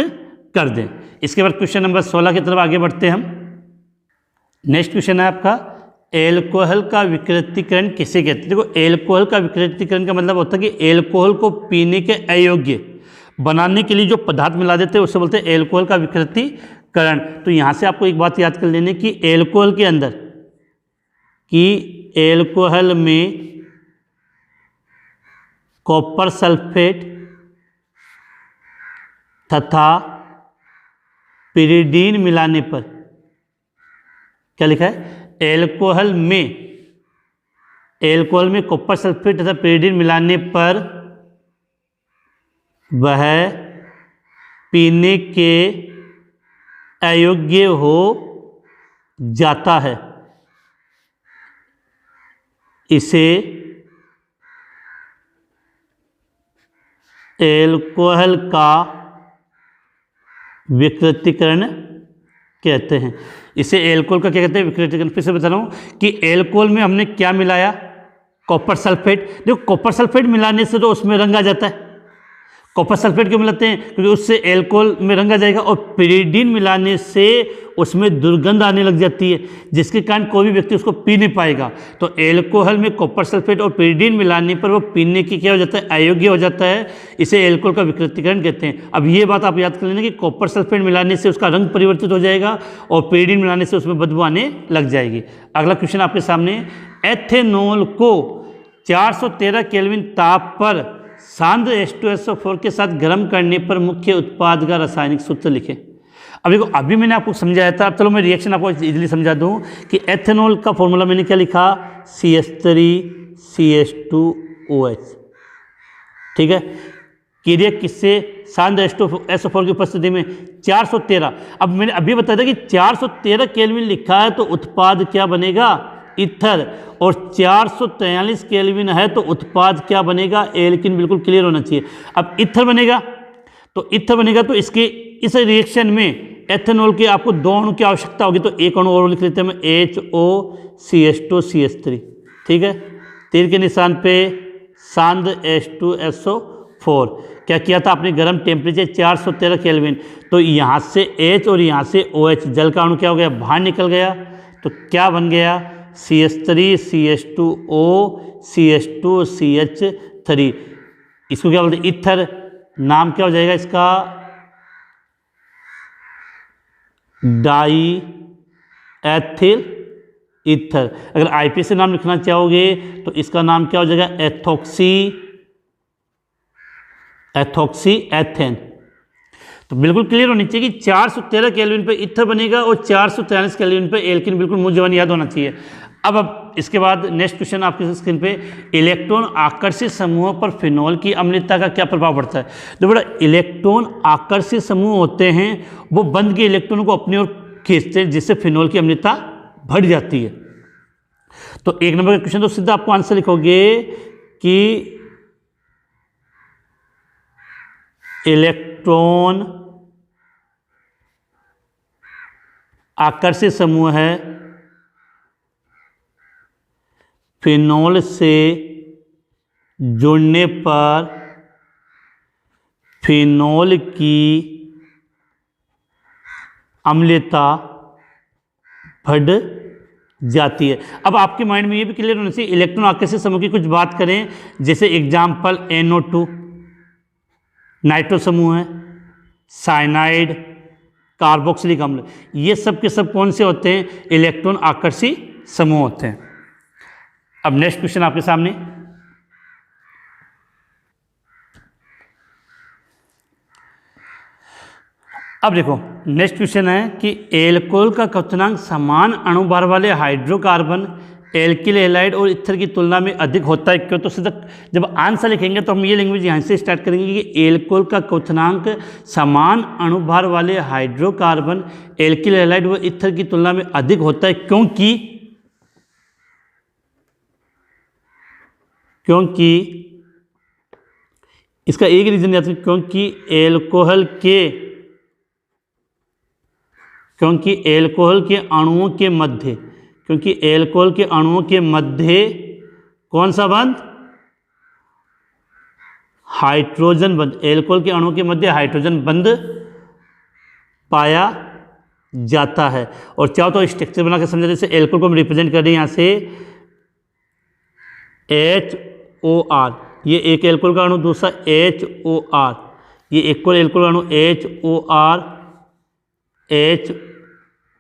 कर दें। इसके बाद क्वेश्चन नंबर 16 की तरफ आगे बढ़ते हैं हम। नेक्स्ट क्वेश्चन है आपका, एल्कोहल का विकृतीकरण किसे कहते हैं? देखो, एल्कोहल का विकृतीकरण का मतलब होता है कि एल्कोहल को पीने के अयोग्य बनाने के लिए जो पदार्थ मिला देते हैं उसे बोलते हैं एल्कोहल का विकृतीकरण। तो यहाँ से आपको एक बात याद कर लेने की, एल्कोहल के अंदर, कि एल्कोहल में कॉपर सल्फेट तथा पिरिडीन मिलाने पर, क्या लिखा है? एल्कोहल में कॉपर सल्फेट तथा पिरिडीन मिलाने पर वह पीने के अयोग्य हो जाता है। इसे एल्कोहल का विकृतीकरण कहते हैं। इसे एल्कोहल का क्या कहते हैं? विकृतीकरण। फिर से बता रहा हूँ कि एल्कोहल में हमने क्या मिलाया? Copper sulphate. देखो, कॉपर सल्फेट मिलाने से तो उसमें रंग आ जाता है। कॉपर सल्फेट क्यों मिलाते हैं? क्योंकि उससे एल्कोहल में रंग आ जाएगा। और पिरिडीन मिलाने से उसमें दुर्गंध आने लग जाती है, जिसके कारण कोई भी व्यक्ति उसको पी नहीं पाएगा। तो एल्कोहल में कॉपर सल्फेट और पिरिडीन मिलाने पर वो पीने की क्या हो जाता है? अयोग्य हो जाता है। इसे एल्कोहल का विकृतीकरण कहते हैं। अब ये बात आप याद कर लेना कि कॉपर सल्फेट मिलाने से उसका रंग परिवर्तित हो जाएगा और पिरिडीन मिलाने से उसमें बदबू आने लग जाएगी। अगला क्वेश्चन आपके सामने, एथेनॉल को 413 केल्विन ताप पर सांद्र H2SO4 के साथ गर्म करने पर मुख्य उत्पाद का रासायनिक सूत्र लिखें। अब देखो, अभी मैंने आपको समझाया था, अब चलो मैं रिएक्शन आपको इजीली समझा दूं कि एथेनॉल का फॉर्मूला मैंने क्या लिखा? CH3CH2OH। ठीक है, क्रिया किससे? सांद्र H2SO4 की उपस्थिति में 413। अब मैंने अभी बताया था कि 413 केल्विन लिखा है तो उत्पाद क्या बनेगा? ईथर। और 443 केल्विन है तो उत्पाद क्या बनेगा? एल्किन। बिल्कुल क्लियर होना चाहिए। अब ईथर बनेगा, तो ईथर बनेगा तो इसके इस रिएक्शन में एथेनॉल के आपको 2 अणु की आवश्यकता होगी, तो एक अणु और लिख लेते हैं, HOCH2CH3। ठीक है, तीर के निशान पे सांद्र H2SO4। क्या किया था आपने? गर्म टेम्परेचर 413 केल्विन। तो यहाँ से H और यहाँ से OH, जल का अणु क्या हो गया? बाहर निकल गया। तो क्या बन गया? CH3CH2O CH2CH3। इसको क्या बोलते हैं? ईथर। नाम क्या हो जाएगा इसका? Die ethyl ether. अगर आईपी से नाम लिखना चाहोगे तो इसका नाम क्या हो जाएगा? Ethoxy ethane. तो बिल्कुल क्लियर होनी चाहिए कि 413 केल्विन पे ईथर बनेगा और 443 केल्विन पे एल्किन। बिल्कुल मुझे जवान याद होना चाहिए। अब इसके बाद नेक्स्ट क्वेश्चन आपके स्क्रीन पे, इलेक्ट्रॉन आकर्षित समूहों पर फिनॉल की अम्लता का क्या प्रभाव पड़ता है। तो बेटा इलेक्ट्रॉन आकर्षित समूह होते हैं, वो बंद के इलेक्ट्रॉनों को अपनी ओर खींचते हैं, जिससे फिनॉल की अम्लता बढ़ जाती है। तो एक नंबर का क्वेश्चन तो सीधा आपको आंसर लिखोगे कि इलेक्ट्रॉन आकर्षित समूह है, फिनॉल से जुड़ने पर फिनॉल की अम्लता बढ़ जाती है। अब आपके माइंड में ये भी क्लियर होना चाहिए, इलेक्ट्रॉन आकर्षित समूह की कुछ बात करें, जैसे एग्जाम्पल NO2 नाइट्रो समूह है, साइनाइड, कार्बोक्सिलिक अम्ल, ये सब के सब कौन से होते हैं, इलेक्ट्रॉन आकर्षित समूह होते हैं। अब नेक्स्ट क्वेश्चन आपके सामने, अब देखो नेक्स्ट क्वेश्चन है कि एल्कोहल का क्वथनांक समान अणुभार वाले हाइड्रोकार्बन, एल्किल हैलाइड और ईथर की तुलना में अधिक होता है क्यों। तो सीधा जब आंसर लिखेंगे तो हम ये लैंग्वेज यहाँ से स्टार्ट करेंगे कि एल्कोहल का क्वथनांक समान अणुभार वाले हाइड्रोकार्बन, एल्किल हैलाइड व ईथर की तुलना में अधिक होता है क्योंकि इसका एक रीजन याद रखिए, क्योंकि एल्कोहल के अणुओं के मध्य कौन सा बंध, हाइड्रोजन बंध, एल्कोहल के अणुओं के मध्य हाइड्रोजन बंध पाया जाता है। और चाहो तो स्ट्रक्चर बना के समझा, जैसे एल्कोहल को हम रिप्रेजेंट कर रहे हैं यहाँ से HOR, ये एक एल्कोहल का अणु, दूसरा HOR, ये एक और एल्कोहल अणु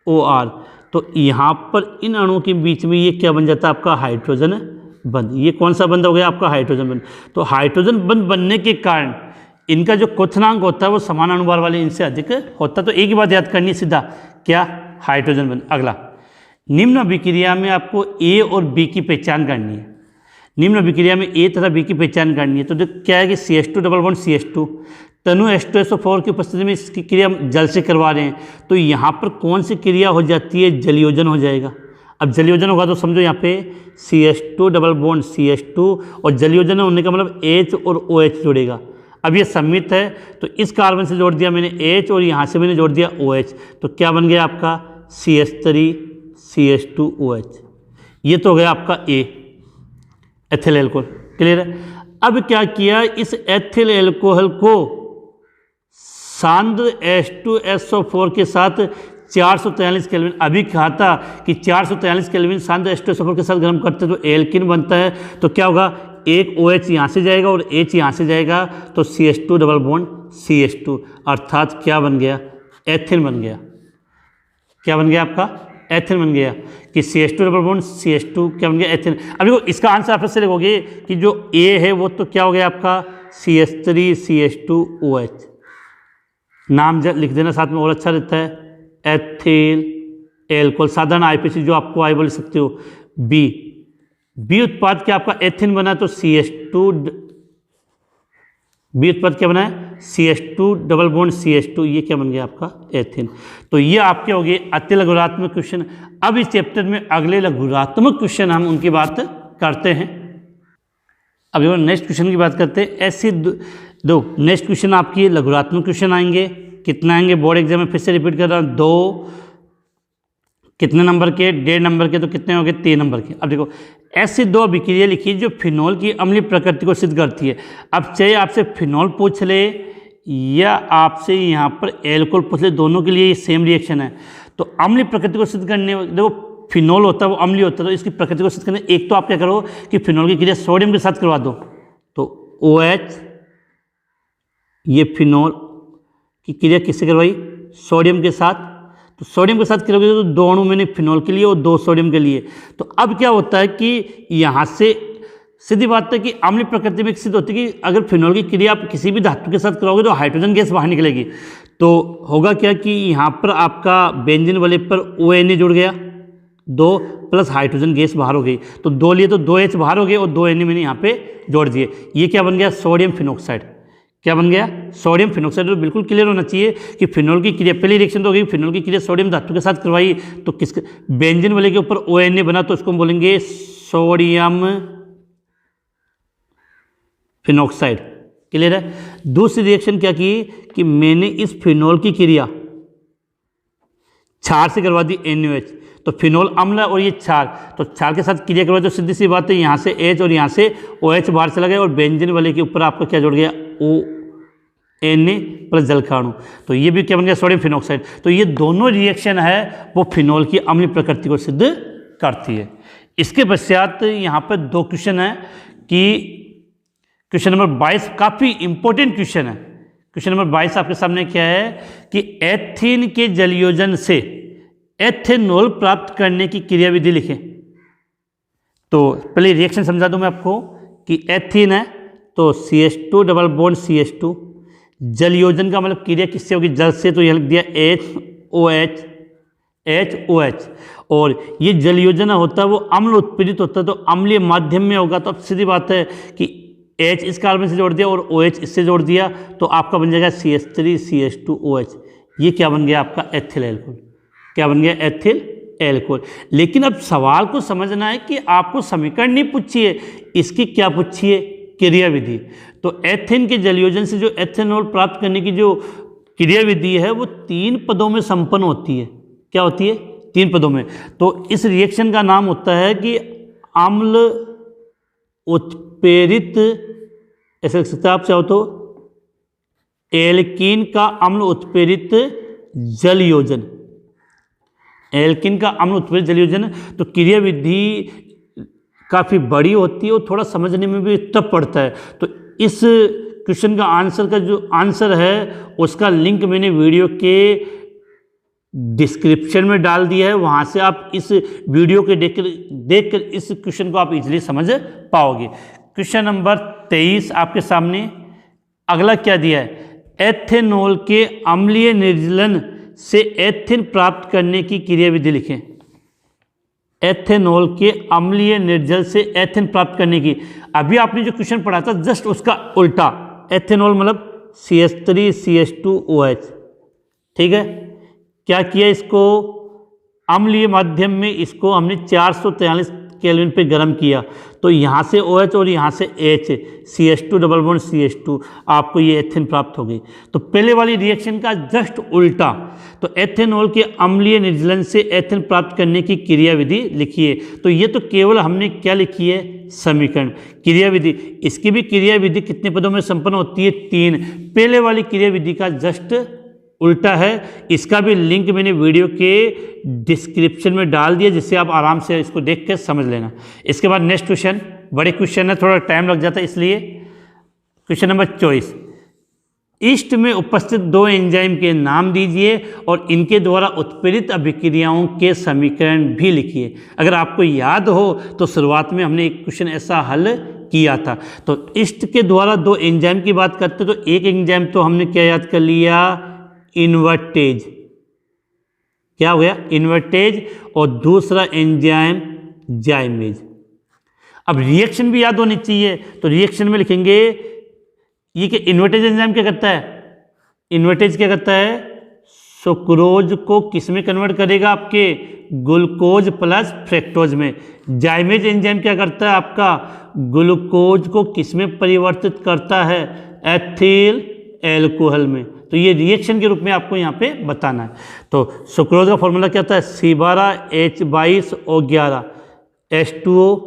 HOR, तो यहाँ पर इन अणुओं के बीच में ये क्या बन जाता है, आपका हाइड्रोजन बंध। ये कौन सा बंध हो गया, आपका हाइड्रोजन बंध। तो हाइड्रोजन बंध बनने के कारण इनका जो क्वथनांक होता है वो समान अणुभार वाले इनसे अधिक होता है। तो एक ही बात याद करनी है सीधा, क्या, हाइड्रोजन बंध। अगला, निम्न अभिक्रिया में आपको A और B की पहचान करनी है। निम्न अभिक्रिया में A तथा B की पहचान करनी है। तो जो क्या है कि CH2 डबल बॉन्ड CH2, तनु H2SO4 की उपस्थिति में इसकी क्रिया जल से करवा रहे हैं, तो यहाँ पर कौन सी क्रिया हो जाती है, जलयोजन हो जाएगा। अब जलयोजन होगा तो समझो यहाँ पे CH2 डबल बॉन्ड CH2 और जलयोजन होने का मतलब H और OH जुड़ेगा। अब ये सम्मित है तो इस कार्बन से जोड़ दिया मैंने H और यहाँ से मैंने जोड़ दिया OH, तो क्या बन गया आपका CH3CH2OH। ये तो हो गया आपका A, एथिल एल्कोहल। क्लियर है। अब क्या किया, इस एथिल एल्कोहल को सांद्र H2SO4 के साथ 443 केल्विन, अभी कहा था कि 443 केल्विन सांद्र H2SO4 के साथ गर्म करते तो एल्किन बनता है। तो क्या होगा, एक OH यहाँ से जाएगा और H यहाँ से जाएगा, तो CH2 डबल बॉन्ड CH2, अर्थात क्या बन गया, एथिल बन गया। क्या बन गया आपका, एथिल बन गया कि CH2 डबल बॉन्ड CH2 क्या बन गया, एथिल। अभी देखो इसका आंसर आप फिर से लिखोगे कि जो A है वो तो क्या हो गया आपका CH3CH2OH, नाम लिख देना साथ में और अच्छा रहता है, एथिल एल्कोहल, साधारण IPC जो आपको आई बोल सकते हो। बी उत्पाद क्या आपका एथिन बना, तो बी उत्पाद क्या बना है, CH2 डबल बॉन्ड CH2, ये क्या बन गया आपका, एथिन। तो ये आपके हो गए अति लघुरात्मक क्वेश्चन। अब इस चैप्टर में अगले लघुरात्मक क्वेश्चन हम उनकी बात करते हैं। अब नेक्स्ट क्वेश्चन की बात करते हैं। ऐसे दो नेक्स्ट क्वेश्चन आपकी लघुरात्मक क्वेश्चन आएंगे। कितना आएंगे, बोर्ड एग्जाम में फिर से रिपीट कर रहा हूँ, 2 कितने नंबर के, 1.5 नंबर के, तो कितने हो गए, 3 नंबर के। अब देखो ऐसी 2 अभिक्रिया लिखी जो फिनॉल की अम्लीय प्रकृति को सिद्ध करती है। अब चाहे आपसे फिनॉल पूछ ले या आपसे यहाँ पर एल्कोहल पूछ ले, दोनों के लिए सेम रिएक्शन है। तो अम्लीय प्रकृति को सिद्ध करने, देखो फिनॉल होता है वो अम्लीय होता है, तो इसकी प्रकृति को सिद्ध करने एक तो आप क्या करो कि फिनॉल की क्रिया सोडियम के साथ करवा दो, तो OH, ये फिनॉल की क्रिया किससे करवाई, सोडियम के साथ। तो सोडियम के साथ करोगे तो 2 अणु मैंने फिनॉल के लिए और 2 सोडियम के लिए। तो अब क्या होता है कि यहाँ से सीधी बात है कि अम्लीय प्रकृति में सिद्ध होती है कि अगर फिनॉल की क्रिया आप किसी भी धातु के साथ कराओगे तो हाइड्रोजन गैस बाहर निकलेगी। तो होगा क्या कि यहाँ पर आपका बेंजीन वाले पर ONA जुड़ गया, 2 प्लस हाइड्रोजन गैस बाहर हो गई, तो 2 लिए तो 2H बाहर हो गए और 2 Na मैंने यहाँ पे जोड़ दिए। ये क्या बन गया? Sodium phenoxide. क्या बन गया? Sodium phenoxide. तो बिल्कुल क्लियर होना चाहिए कि फिनॉल की क्रिया, पहली रिएक्शन तो हो गई, फिनॉल की क्रिया सोडियम धातु के साथ करवाई, तो किसके बेंजीन वाले के ऊपर ONA बना, तो इसको हम बोलेंगे सोडियम फिनॉक्साइड। क्लियर है? दूसरी रिएक्शन क्या की कि मैंने इस फिनॉल की क्रिया क्षार से करवा दी NaOH, तो फिनॉल अम्ल और ये क्षार, तो क्षार के साथ क्रिया करवा, तो सीधी सी बात है यहाँ से H और यहाँ से OH बाहर चला गया और बेंजीन वाले के ऊपर आपका क्या जुड़ गया? ONA प्लस जल का अणु, तो ये भी क्या बन गया? Sodium phenoxide. तो ये दोनों रिएक्शन है वो फिनॉल की अम्लीय प्रकृति को सिद्ध करती है। इसके पश्चात यहाँ पर 2 क्वेश्चन है कि क्वेश्चन नंबर 22 काफ़ी इंपॉर्टेंट क्वेश्चन है। क्वेश्चन नंबर 22 आपके सामने क्या है कि एथीन के जलयोजन से एथेनॉल प्राप्त करने की क्रियाविधि लिखें। तो पहले रिएक्शन समझा दूं मैं आपको कि एथीन है तो CH2 डबल बॉन्ड CH2, जलयोजन का मतलब क्रिया किससे होगी? जल से, तो यह लिख दिया HOH, और ये जलयोजन होता है वो अम्ल उत्पीड़ित होता है, तो अम्लीय माध्यम में होगा। तो अब सीधी बात है कि H इस कार्बन से जोड़ दिया और OH इससे जोड़ दिया, तो आपका बन जाएगा CH3 CH2OH। ये क्या बन गया? आपका एथिल एल्कोहल। क्या बन गया? Ethyl alcohol. लेकिन अब सवाल को समझना है कि आपको समीकरण नहीं पूछी है, इसकी क्या पूछी है? क्रियाविधि। तो एथेन के जलयोजन से जो एथेनॉल प्राप्त करने की जो क्रियाविधि है वो 3 पदों में संपन्न होती है। क्या होती है? 3 पदों में। तो इस रिएक्शन का नाम होता है कि अम्ल उत्प्रेरित, ऐसे लिख सकते हैं आप चाहो तो, एल्कीन का अम्ल उत्प्रेरित जलयोजन। एल्कीन का अम्ल उत्प्रेरित जलयोजन। तो क्रियाविधि काफ़ी बड़ी होती है और थोड़ा समझने में भी टफ पड़ता है। तो इस क्वेश्चन का आंसर है उसका लिंक मैंने वीडियो के डिस्क्रिप्शन में डाल दिया है, वहाँ से आप इस वीडियो के देखकर इस क्वेश्चन को आप इजीली समझ पाओगे। क्वेश्चन नंबर 23 आपके सामने अगला क्या दिया है? एथेनॉल के अम्लीय निर्जलन से एथेन प्राप्त करने की क्रियाविधि लिखें। एथेनॉल के अम्लीय निर्जल से एथेन प्राप्त करने की, अभी आपने जो क्वेश्चन पढ़ा था जस्ट उसका उल्टा। एथेनॉल मतलब CH3 CH2OH। ठीक है? क्या किया? इसको अम्लीय माध्यम में इसको हमने 443 केल्विन पे गर्म किया, तो यहाँ से OH और यहाँ से H, CH2 double bond CH2, आपको ये एथेन प्राप्त हो गई। तो पहले वाली रिएक्शन का जस्ट उल्टा। तो एथेनॉल के अम्लीय निर्जलन से एथेन प्राप्त करने की क्रियाविधि लिखिए। तो ये तो केवल हमने क्या लिखी है? समीकरण। क्रियाविधि, इसकी भी क्रियाविधि कितने पदों में संपन्न होती है? 3। पहले वाली क्रियाविधि का जस्ट उल्टा है। इसका भी लिंक मैंने वीडियो के डिस्क्रिप्शन में डाल दिया, जिससे आप आराम से इसको देख कर समझ लेना। इसके बाद नेक्स्ट क्वेश्चन, बड़े क्वेश्चन है, थोड़ा टाइम लग जाता है इसलिए। क्वेश्चन नंबर 24, ईस्ट में उपस्थित 2 एंजाइम के नाम दीजिए और इनके द्वारा उत्प्रेरित अभिक्रियाओं के समीकरण भी लिखिए। अगर आपको याद हो तो शुरुआत में हमने एक क्वेश्चन ऐसा हल किया था। तो ईस्ट के द्वारा 2 एंजाइम की बात करते तो एक एंजाइम तो हमने क्या याद कर लिया? इन्वर्टेज। क्या हो गया? इन्वर्टेज। और दूसरा एंजाइम जाइमेज। अब रिएक्शन भी याद होनी चाहिए, तो रिएक्शन में लिखेंगे ये कि इन्वर्टेज एंजाइम क्या करता है? इन्वर्टेज क्या करता है? सुक्रोज को किस में कन्वर्ट करेगा? आपके ग्लूकोज प्लस फ्रक्टोज में। जाइमेज एंजाइम क्या करता है? आपका ग्लूकोज को किस में परिवर्तित करता है? एथिल एल्कोहल में। तो ये रिएक्शन के रूप में आपको यहाँ पे बताना है। तो सुक्रोज का फॉर्मूला क्या होता है? C12H22O11 H2O,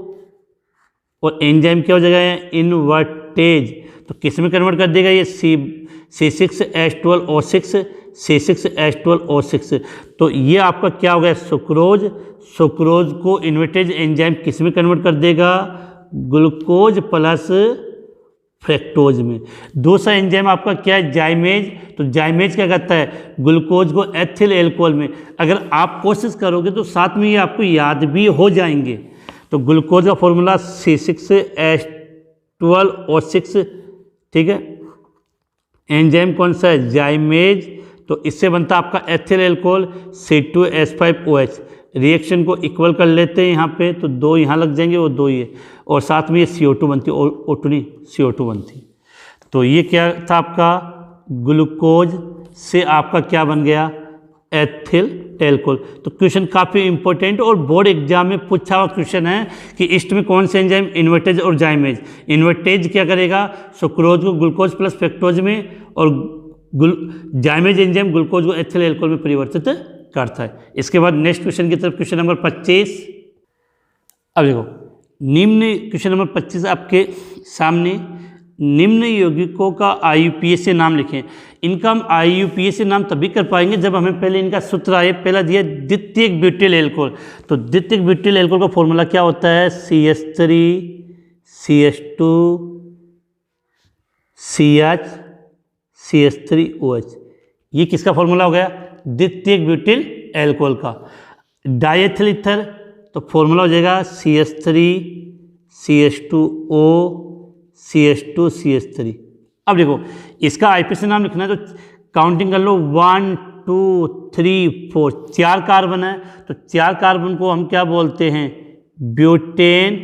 और एंजाइम क्या हो जाएगा? इन्वर्टेज। तो किस में कन्वर्ट कर देगा? ये C6H12O6 C6H12O6। तो ये आपका क्या हो गया? सुक्रोज। सुक्रोज को इन्वर्टेज एंजाइम किस में कन्वर्ट कर देगा? ग्लूकोज प्लस फ्रक्टोज में। दूसरा एंजाइम आपका क्या है? जाइमेज। तो जाइमेज क्या करता है? ग्लूकोज को एथिल एल्कोहल में। अगर आप कोशिश करोगे तो साथ में ये आपको याद भी हो जाएंगे। तो ग्लूकोज का फॉर्मूला C6H12O6। ठीक है? एंजाइम कौन सा है? जाइमेज। तो इससे बनता है आपका एथिल एल्कोहल C2H5OH। रिएक्शन को इक्वल कर लेते हैं यहाँ पे, तो 2 यहाँ लग जाएंगे और 2 ये, और साथ में ये CO2 बनती है, O2 नहीं CO2 बनती। तो ये क्या था आपका, ग्लूकोज से आपका क्या बन गया, एथिल एल्कोहल। तो क्वेश्चन काफ़ी इंपॉर्टेंट और बोर्ड एग्जाम में पूछा हुआ क्वेश्चन है कि इस्ट में कौन से एंजाइम, इन्वर्टेज और जाइमेज। इन्वर्टेज क्या करेगा, सुक्रोज को ग्लूकोज प्लस फ्रक्टोज में, और जाइमेज एंजाइम ग्लूकोज को एथिल एल्कोहल में परिवर्तित करता है। इसके बाद नेक्स्ट क्वेश्चन की तरफ, क्वेश्चन नंबर 25। अब देखो निम्न, क्वेश्चन नंबर 25 आपके सामने, निम्न यौगिकों का IUPAC से नाम लिखें। इनका हम IUPAC से नाम तभी कर पाएंगे जब हमें पहले इनका सूत्र आए। पहला दिया द्वितीयक ब्यूटिल एल्कोहल, तो द्वितीयक ब्यूटिल एल्कोहल का फॉर्मूला क्या होता है, CH3 CH2 CH CH3OH। ये किसका फॉर्मूला हो गया, द्वितीयक ब्यूटिल एल्कोहल का। डाइएथिल ईथर, तो फॉर्मूला हो जाएगा CH3 CH2O CH2 CH3। अब देखो इसका IUPAC से नाम लिखना है, तो काउंटिंग कर लो 1 2 3 4, 4 कार्बन है, तो 4 कार्बन को हम क्या बोलते हैं, ब्यूटेन।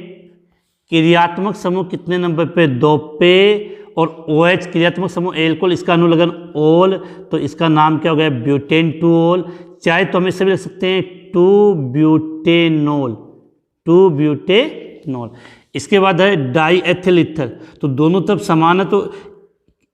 क्रियात्मक समूह कितने नंबर पे, 2 पे, और OH क्रियात्मक समूह एल्कोहल, इसका अनुलग्न ओल, तो इसका नाम क्या हो गया, ब्यूटेन 2 ओल। चाहे तो हम इससे भी लिख सकते हैं 2 ब्यूटेनोल, 2 ब्यूटेनोल। इसके बाद है डाइएथिल ईथर, तो दोनों तरफ समान है, तो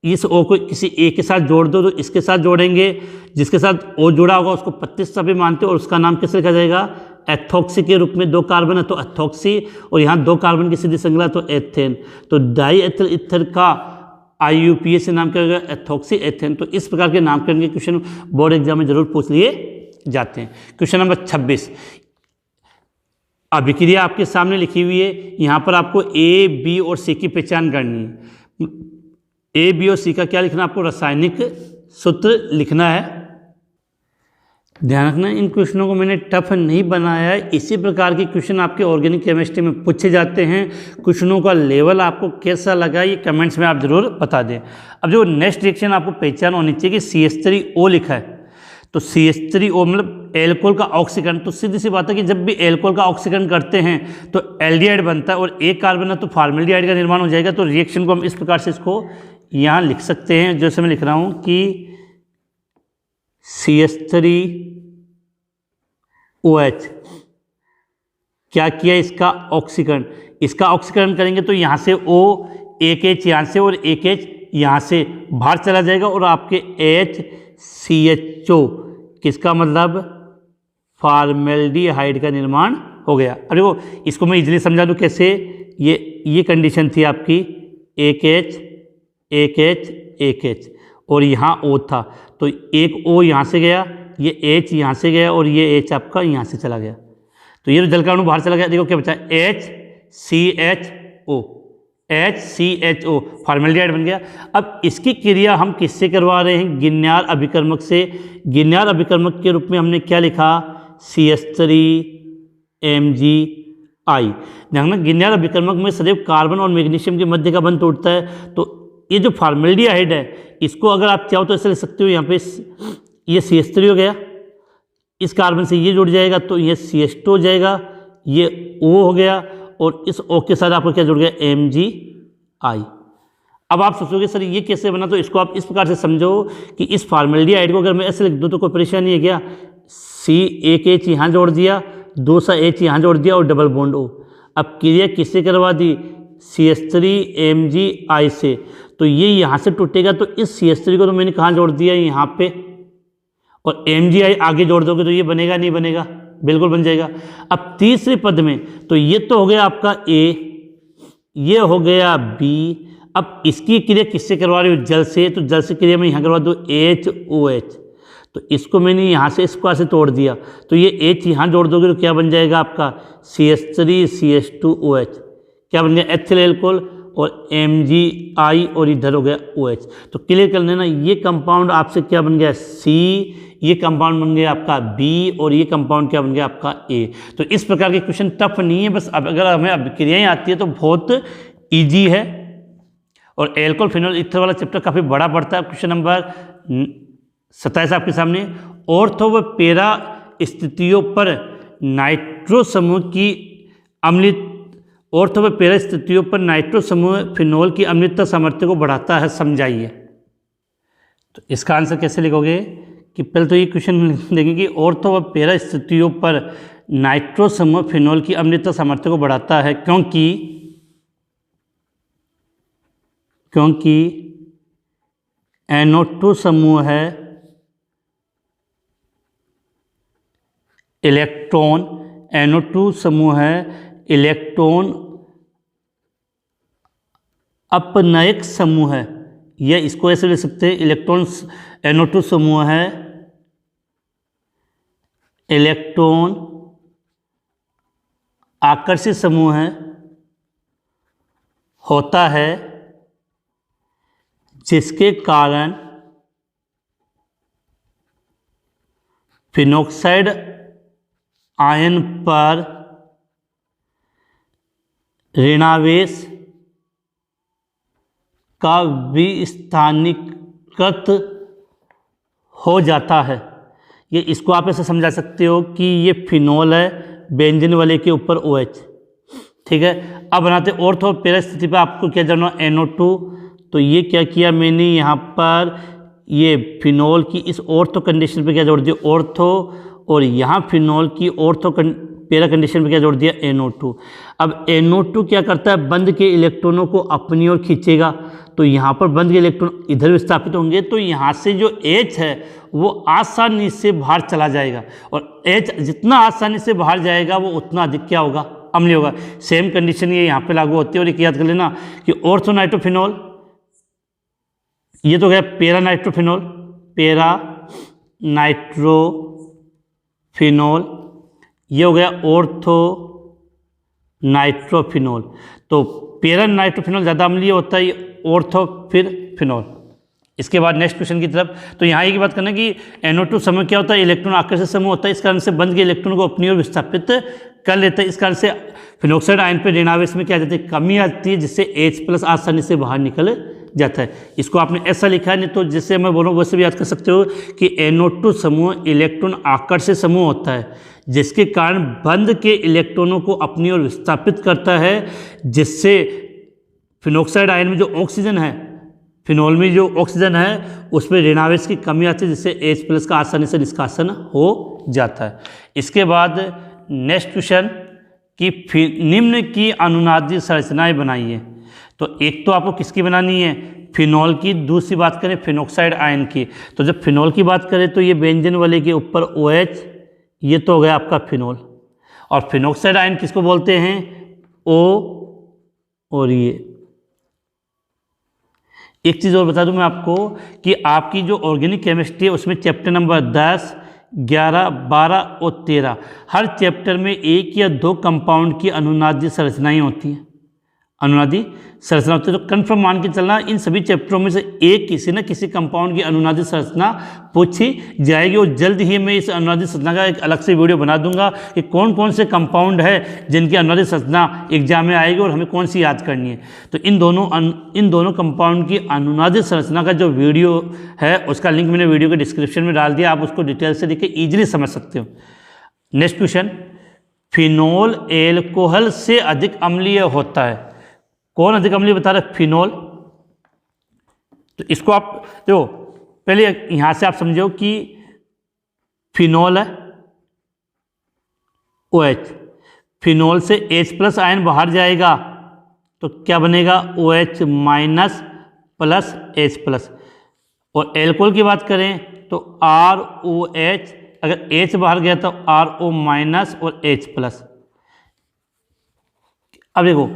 इस O को किसी A के साथ जोड़ दो, तो इसके साथ जोड़ेंगे, जिसके साथ O जुड़ा होगा उसको 25 सभी मानते हैं, और उसका नाम कैसे लिखा जाएगा, एथॉक्सी के रूप में। 2 कार्बन है तो एथॉक्सी, और यहाँ 2 कार्बन की सीधी श्रृंखला तो एथेन। तो डाइएथिल ईथर का IUPAC से नाम क्या होगा, एथॉक्सी एथेन। तो इस प्रकार के नामकरण के क्वेश्चन बोर्ड एग्जाम में जरूर पूछ लिए जाते हैं। क्वेश्चन नंबर 26, अभिक्रिया आपके सामने लिखी हुई है। यहाँ पर आपको A, B और C की पहचान करनी है। A, B और C का क्या लिखना है, आपको रासायनिक सूत्र लिखना है। ध्यान रखना इन क्वेश्चनों को मैंने टफ नहीं बनाया है, इसी प्रकार के क्वेश्चन आपके ऑर्गेनिक केमिस्ट्री में पूछे जाते हैं। क्वेश्चनों का लेवल आपको कैसा लगा ये कमेंट्स में आप जरूर बता दें। अब जो नेक्स्ट रिएक्शन आपको पहचान होनी चाहिए कि CH3O लिखा है, तो CH3O मतलब एल्कोहल का ऑक्सीकरण। तो सीधी सी बात है कि जब भी एल्कोहल का ऑक्सीकरण करते हैं तो एल्डिहाइड बनता है, और एक कार्बन है तो फॉर्मेल्डिहाइड का निर्माण हो जाएगा। तो रिएक्शन को हम इस प्रकार से इसको यहाँ लिख सकते हैं, जैसे मैं लिख रहा हूँ कि CH3OH क्या किया, इसका ऑक्सीकरण। इसका ऑक्सीकरण करेंगे तो यहाँ से O, एक H यहाँ से और एक H यहाँ से बाहर चला जाएगा, और आपके HCHO किसका मतलब फॉर्मेल्डिहाइड का निर्माण हो गया। अब देखो इसको मैं इजीली समझा दूँ कैसे। ये कंडीशन थी आपकी, एक H और यहाँ O था, तो एक O यहाँ से गया, ये H यहाँ से गया, और ये H आपका यहाँ से चला गया, तो ये जल का अणु बाहर चला गया। देखो क्या बचा, HCHO फॉर्मेल्डिहाइड बन गया। अब इसकी क्रिया हम किससे करवा रहे हैं, गिन्यार अभिकर्मक से। गिन्यार अभिकर्मक के रूप में हमने क्या लिखा, CH3MgI। देखना गिन्यार अभिकर्मक में सदैव कार्बन और मैग्नीशियम के मध्य का बंध टूटता है। तो ये जो फॉर्मेल्डिहाइड है, इसको अगर आप चाहो तो ऐसे लिख सकते हो, यहाँ पे ये CH3 हो गया, इस कार्बन से ये जुड़ जाएगा तो ये CH2 हो जाएगा, ये O हो गया, और इस O के साथ आपको क्या जुड़ गया, MgI। अब आप सोचोगे सर ये कैसे बना, तो इसको आप इस प्रकार से समझो कि इस फॉर्मेल्डिहाइड को अगर मैं ऐसे लिख दूँ तो कोई परेशानी है क्या। एक H यहाँ जोड़ दिया, दूसरा H यहाँ जोड़ दिया और डबल बॉन्ड O। अब क्रिया किससे करवा दी, CH3MgI से। तो ये यहाँ से टूटेगा, तो इस CH3 को तो मैंने कहाँ जोड़ दिया, यहाँ पे, और MgI आगे जोड़ दोगे तो ये बनेगा नहीं बनेगा, बिल्कुल बन जाएगा। अब तीसरे पद में तो ये तो हो गया आपका A, ये हो गया B। अब इसकी क्रिया किससे करवा रही हूँ, जल से, तो जल से क्रिया में यहाँ करवा दूँ HOH। तो इसको मैंने यहाँ से इसको ऐसे तोड़ दिया, तो ये H यहाँ जोड़ दोगे तो क्या बन जाएगा आपका CH3CH2OH, क्या बन गया, एथिल एल्कोहल, और MgI, और इधर हो गया OH। तो क्लियर कर लेना, ये कंपाउंड आपसे क्या बन गया C, ये कंपाउंड बन गया आपका B, और ये कंपाउंड क्या बन गया आपका A। तो इस प्रकार के क्वेश्चन टफ नहीं है, बस अब अगर हमें अभिक्रियाएं आती है तो बहुत ईजी है। और एल्कोहल फिनोल ईथर वाला चैप्टर काफ़ी बड़ा पड़ता है। क्वेश्चन नंबर 27 आपके सामने, ऑर्थो व पैरा स्थितियों पर नाइट्रो समूह की अम्लीय ऑर्थो व पैरा स्थितियों पर नाइट्रो समूह फिनोल की अम्लीयता सामर्थ्य को बढ़ाता है, समझाइए। तो इसका आंसर कैसे लिखोगे कि पहले तो ये क्वेश्चन देखेंगे कि ऑर्थो व पैरा स्थितियों पर नाइट्रो समूह फिनोल की अम्लीयता सामर्थ्य को बढ़ाता है क्योंकि NO2 समूह है इलेक्ट्रॉन, NO2 समूह है इलेक्ट्रॉन अपनयक समूह है, या इसको ऐसे लिख सकते हैं इलेक्ट्रॉन NO2 समूह है इलेक्ट्रॉन आकर्षित समूह है होता है, जिसके कारण फिनोक्साइड आयन पर ऋणावेश का विस्थानीकृत हो जाता है। ये इसको आप ऐसे समझा सकते हो कि ये फिनोल है बेंजीन वाले के ऊपर OH, ठीक है। अब बनाते ऑर्थो पैरा स्थिति पे आपको क्या जानना, NO2। तो ये क्या किया मैंने यहाँ पर, ये फिनोल की इस ऑर्थो कंडीशन पे क्या जोड़ दिया, ऑर्थो, और यहाँ फिनोल की ऑर्थो पैरा कंडीशन पे क्या जोड़ दिया, NO2। अब NO2 क्या करता है, बंद के इलेक्ट्रॉनों को अपनी ओर खींचेगा, तो यहाँ पर बंद के इलेक्ट्रॉन इधर विस्थापित होंगे, तो यहाँ से जो H है वो आसानी से बाहर चला जाएगा, और H जितना आसानी से बाहर जाएगा वो उतना अधिक क्या होगा, अम्लीय होगा। सेम कंडीशन ये यहाँ पे लागू होती है। और एक याद कर लेना कि ऑर्थो नाइट्रोफिनोल, ये तो गया पैरा नाइट्रोफिनोल, पैरा नाइट्रोफिनोल, ये हो गया ऑर्थो नाइट्रोफिनोल। तो पैरा नाइट्रोफिनोल ज़्यादा अम्लीय होता है, ऑर्थो फिर फिनोल। इसके बाद नेक्स्ट क्वेश्चन की तरफ। तो यहाँ एक बात करना कि NO2 समूह क्या होता है, इलेक्ट्रॉन आकर्षित समूह होता है, इस कारण से बंद के इलेक्ट्रॉन को अपनी ओर विस्थापित कर लेता है। इस कारण से फिनोक्साइड आयन पर ऋणावेश में क्या जाती है, कमी आती है, जिससे H+ आसानी से बाहर निकल जाता है। इसको आपने ऐसा लिखा है, नहीं तो जिससे मैं बोलूँ वैसे भी याद कर सकते हो कि NO2 समूह इलेक्ट्रॉन आकर्षित समूह होता है, जिसके कारण बंद के इलेक्ट्रॉनों को अपनी ओर विस्थापित करता है, जिससे फिनोक्साइड आयन में जो ऑक्सीजन है, फिनोल में जो ऑक्सीजन है उसमें ऋणावेश की कमी आती है, जिससे H+ का आसानी से निष्कासन हो जाता है। इसके बाद नेक्स्ट क्वेश्चन कि निम्न की अनुनादी संरचनाएं बनाइए। तो एक तो आपको किसकी बनानी है, फिनोल की, दूसरी बात करें फिनोक्साइड आयन की। तो जब फिनोल की बात करें तो ये बेंजीन वाले के ऊपर OH, ये तो हो गया आपका फिनोल, और फिनोक्साइड आयन किसको बोलते हैं, O, और ये एक चीज़ और बता दूं मैं आपको कि आपकी जो ऑर्गेनिक केमिस्ट्री है उसमें चैप्टर नंबर 10, 11, 12 और 13 हर चैप्टर में एक या दो कंपाउंड की अनुनादी संरचनाएं होती हैं, अनुनादी संरचना होती है। तो कन्फर्म मान के चलना इन सभी चैप्टरों में से एक किसी न किसी कंपाउंड की अनुनादी संरचना पूछी जाएगी, और जल्द ही मैं इस अनुनादी संरचना का एक अलग से वीडियो बना दूंगा कि कौन कौन से कंपाउंड है जिनकी अनुनादी संरचना एग्जाम में आएगी और हमें कौन सी याद करनी है। तो इन दोनों कंपाउंड की अनुनादी संरचना का जो वीडियो है उसका लिंक मैंने वीडियो के डिस्क्रिप्शन में डाल दिया, आप उसको डिटेल से देख के ईजिली समझ सकते हो। नेक्स्ट क्वेश्चन, फिनोल एल्कोहल से अधिक अम्लीय होता है। कौन अधिक अम्लीय बता रहा है, फिनोल। तो इसको आप देखो, पहले यहां से आप समझो कि फिनोल है OH, फिनोल से H+ आयन बाहर जाएगा तो क्या बनेगा, OH- प्लस H+। और एल्कोहल की बात करें तो ROH, अगर H बाहर गया तो RO- और H+। अब देखो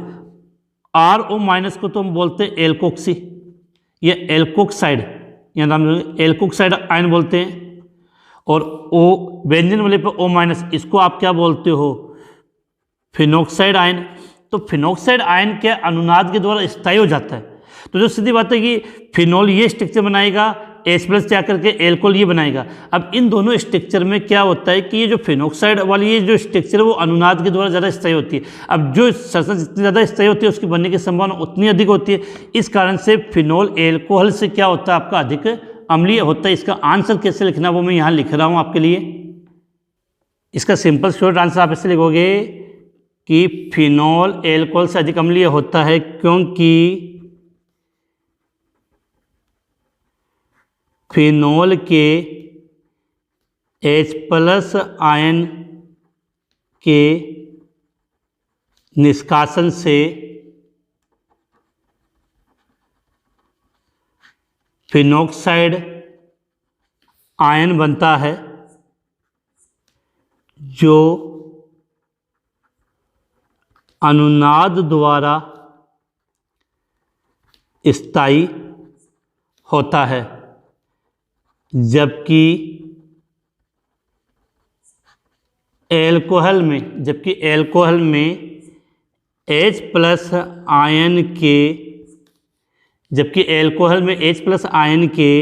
RO- को तो हम बोलते हैं एल्कोक्सी, ये एल्कोक्साइड, या नाम एल्कोक्साइड आयन बोलते हैं। और O बेंजीन वाले पे O-, इसको आप क्या बोलते हो, फिनोक्साइड आयन। तो फिनोक्साइड आयन के अनुनाद के द्वारा स्थायी हो जाता है। तो जो सीधी बात है कि फिनोल ये स्ट्रक्चर बनाएगा, H+ क्या करके एल्कोहल ये बनाएगा। अब इन दोनों स्ट्रक्चर में क्या होता है कि ये जो फिनोक्साइड वाली ये जो स्ट्रक्चर है वो अनुनाद के द्वारा ज़्यादा स्थायी होती है। अब जो संरचना जितनी ज़्यादा स्थायी होती है उसकी बनने की संभावना उतनी अधिक होती है। इस कारण से फिनोल एल्कोहल से क्या होता है, आपका अधिक अम्लीय होता है। इसका आंसर कैसे लिखना वो मैं यहाँ लिख रहा हूँ आपके लिए। इसका सिंपल शॉर्ट आंसर आप इससे लिखोगे कि फिनॉल एल्कोहल से अधिक अम्लीय होता है क्योंकि फिनॉल के H+ आयन के निष्कासन से फिनॉक्साइड आयन बनता है जो अनुनाद द्वारा स्थायी होता है, जबकि एल्कोहल में H+ आयन के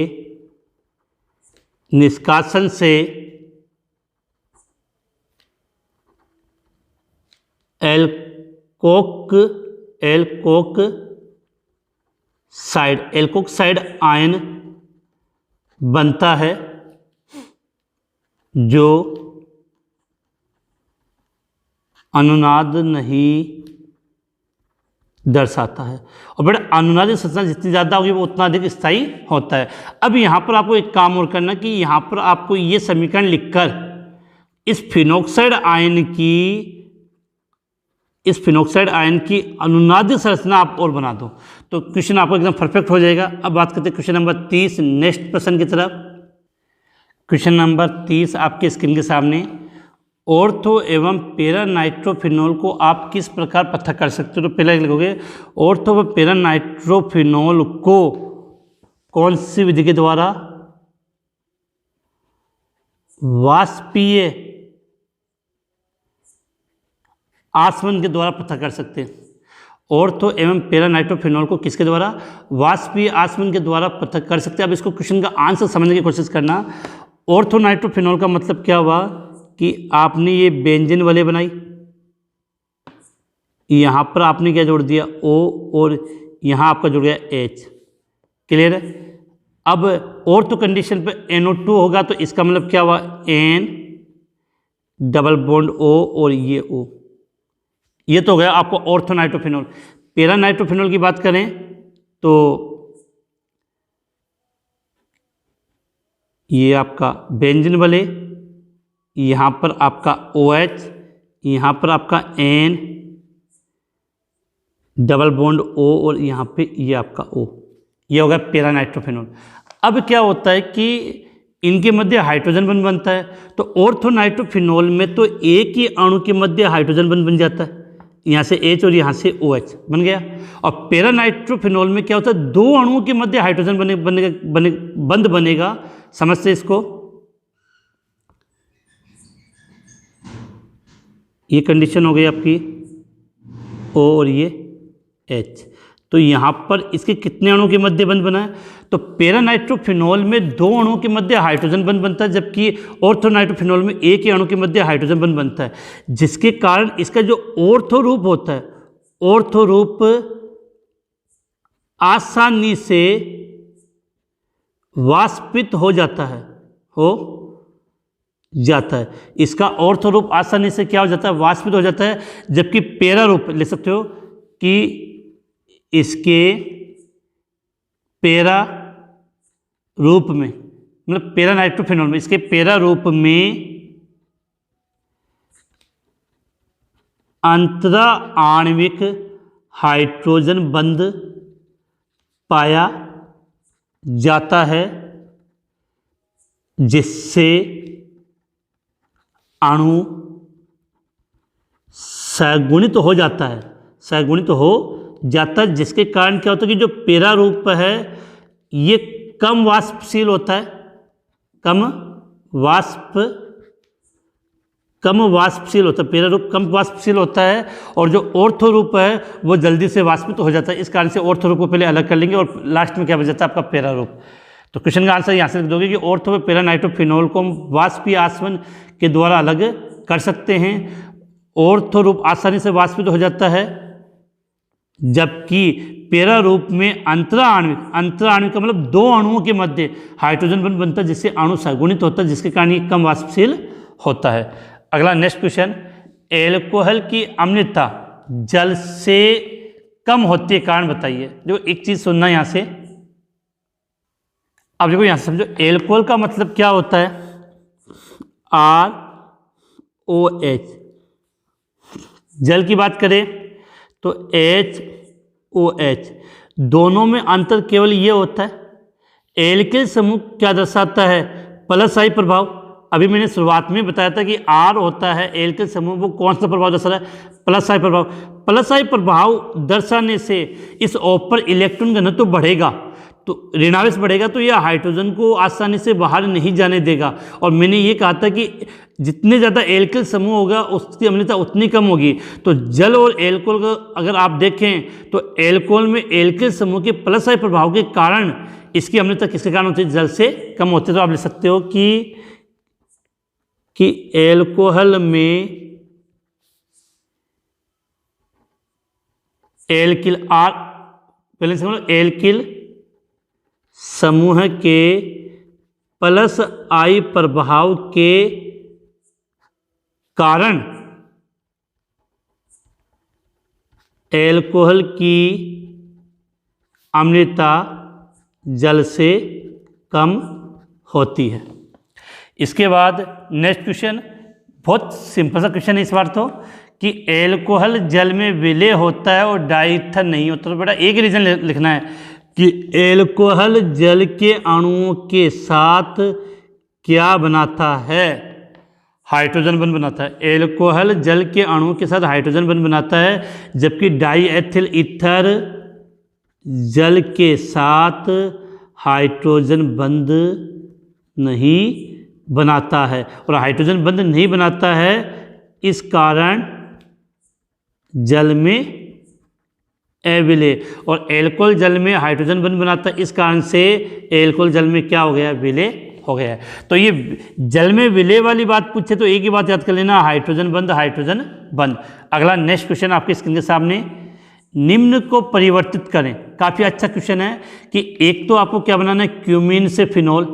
निष्कासन से एल्कोक्साइड आयन बनता है जो अनुनाद नहीं दर्शाता है। और बेटा अनुनाद की संरचना जितनी ज़्यादा होगी वो उतना अधिक स्थायी होता है। अब यहाँ पर आपको एक काम और करना कि यहाँ पर आपको ये समीकरण लिखकर इस फिनॉक्साइड आयन की अनुनाद संरचना आप और बना दो तो क्वेश्चन आपको एकदम परफेक्ट हो जाएगा। अब बात करते हैं क्वेश्चन नंबर 30 नेक्स्ट प्रश्न की तरफ। क्वेश्चन नंबर 30 आपके स्क्रीन के सामने। ऑर्थो एवं पैरा नाइट्रोफिनॉल को आप किस प्रकार पृथक कर सकते हो? तो पहले लिखोगे ऑर्थो व पैरा नाइट्रोफिनॉल को कौन सी विधि के द्वारा? वाष्पीय आसवन के द्वारा पृथक कर सकते हैं। ऑर्थो एवं पैरा नाइट्रोफिनॉल को किसके द्वारा? वाष्पीय आसवन के द्वारा पृथक कर सकते हैं। अब इसको क्वेश्चन का आंसर समझने की कोशिश करना। ऑर्थो नाइट्रोफिनॉल का मतलब क्या हुआ कि आपने ये बेंजीन वाले बनाई, यहाँ पर आपने क्या जोड़ दिया O और यहाँ आपका जुड़ गया H। क्लियर है? अब ऑर्थो कंडीशन पे NO2 होगा तो इसका मतलब क्या हुआ N डबल बॉन्ड O और ये O। ये तो हो गया आपको ऑर्थो नाइट्रोफिनॉल। पैरा नाइट्रोफिनॉल की बात करें तो ये आपका बेंजीन वाले, यहाँ पर आपका OH, यहाँ पर आपका N डबल बॉन्ड O और यहाँ पे ये आपका O। ये हो गया पैरा नाइट्रोफिनॉल। अब क्या होता है कि इनके मध्य हाइड्रोजन बंध बनता है तो ऑर्थो नाइट्रोफिनॉल में तो एक ही अणु के मध्य हाइड्रोजन बंध बन जाता है, यहाँ से H और यहाँ से OH बन गया। और पैरा नाइट्रोफिनॉल में क्या होता है, दो अणुओं के मध्य हाइड्रोजन बंध बनेगा। समझते इसको? ये कंडीशन हो गई आपकी O और ये H। तो यहाँ पर इसके कितने अणुओं के मध्य बंध बना है? तो पैरा नाइट्रोफिनॉल में दो अणुओं के मध्य हाइड्रोजन बंध बनता है, जबकि ऑर्थो नाइट्रोफिनॉल में एक ही अणु के मध्य हाइड्रोजन बंध बनता है, जिसके कारण इसका जो ऑर्थो रूप होता है, ऑर्थो रूप आसानी से वाष्पित हो जाता है, इसका ऑर्थो रूप आसानी से क्या हो जाता है? वाष्पित हो जाता है। जबकि पैरा रूप ले सकते हो कि इसके पैरा रूप में, मतलब पैरा नाइट्रोफिनॉल में, इसके पैरा रूप में अंतरा आणविक हाइड्रोजन बंध पाया जाता है, जिससे अणु सगुणित हो जाता है, जिसके कारण क्या होता है कि जो पैरा रूप है ये कम वाष्पशील होता है, पैरा रूप कम वाष्पशील होता है, और जो ऑर्थो रूप है वो जल्दी से वाष्पित हो जाता है। इस कारण से ऑर्थो रूप को पहले अलग कर लेंगे और लास्ट में क्या बच जाता है आपका पैरा रूप। तो क्वेश्चन का आंसर यहाँ से लिख दोगे कि ऑर्थो व पैरा नाइट्रोफिनॉल को हम वाष्पीय आसवन के द्वारा अलग कर सकते हैं। ऑर्थो रूप आसानी से वाष्पित हो जाता है, जबकि पैरा रूप में अंतरा आणविक का मतलब दो अणुओं के मध्य हाइड्रोजन बंध बनता है, जिससे अणु सगुणित होता है, जिसके कारण ये कम वाष्पशील होता है। अगला नेक्स्ट क्वेश्चन, एल्कोहल की अम्लता जल से कम होती है, कारण बताइए। देखो एक चीज सुनना यहाँ से, अब देखो यहाँ से समझो, एल्कोहल का मतलब क्या होता है, ROH। जल की बात करें तो HOH। दोनों में अंतर केवल ये होता है, एल्किल समूह क्या दर्शाता है, प्लस आई प्रभाव। अभी मैंने शुरुआत में बताया था कि R होता है एल्किल समूह, वो कौन सा प्रभाव दर्शा रहा है, प्लस आई प्रभाव। प्लस आई प्रभाव दर्शाने से इस ओर पर इलेक्ट्रॉन घनत्व तो बढ़ेगा, तो ऋणावेश बढ़ेगा, तो यह हाइड्रोजन को आसानी से बाहर नहीं जाने देगा। और मैंने ये कहा था कि जितने ज़्यादा एल्किल समूह होगा उसकी अम्लता उतनी कम होगी। तो जल और एल्कोहल का अगर आप देखें तो एल्कोहल में एल्किल समूह के प्लस आई प्रभाव के कारण इसकी अम्लता किसके कारण होती है, जल से कम होती है। तो आप लिख सकते हो कि एल्कोहल में एल्किल पहले समझो, एल्किल समूह के प्लस आई प्रभाव के कारण एल्कोहल की अम्लता जल से कम होती है। इसके बाद नेक्स्ट क्वेश्चन, बहुत सिंपल सा क्वेश्चन है इस बार तो, कि एल्कोहल जल में विलय होता है और डाईथर नहीं होता। तो बेटा एक रीजन लिखना है कि एल्कोहल जल के अणुओं के साथ क्या बनाता है, हाइड्रोजन बंध बनाता है। एल्कोहल जल के अणुओं के साथ हाइड्रोजन बंध बनाता है, जबकि डाईएथिल ईथर जल के साथ हाइड्रोजन बंध नहीं बनाता है। और हाइड्रोजन बंध नहीं बनाता है, इस कारण जल में अविलय, और एल्कोहल जल में हाइड्रोजन बंध बनाता है, इस कारण से एल्कोहल जल में क्या हो गया, विलय हो गया है। तो ये जल में विलय वाली बात पूछे तो एक ही बात याद कर लेना, हाइड्रोजन बंध, हाइड्रोजन बंध। अगला नेक्स्ट क्वेश्चन आपके स्क्रीन के सामने, निम्न को परिवर्तित करें। काफ़ी अच्छा क्वेश्चन है कि एक तो आपको क्या बनाना है, क्यूमीन से फिनॉल,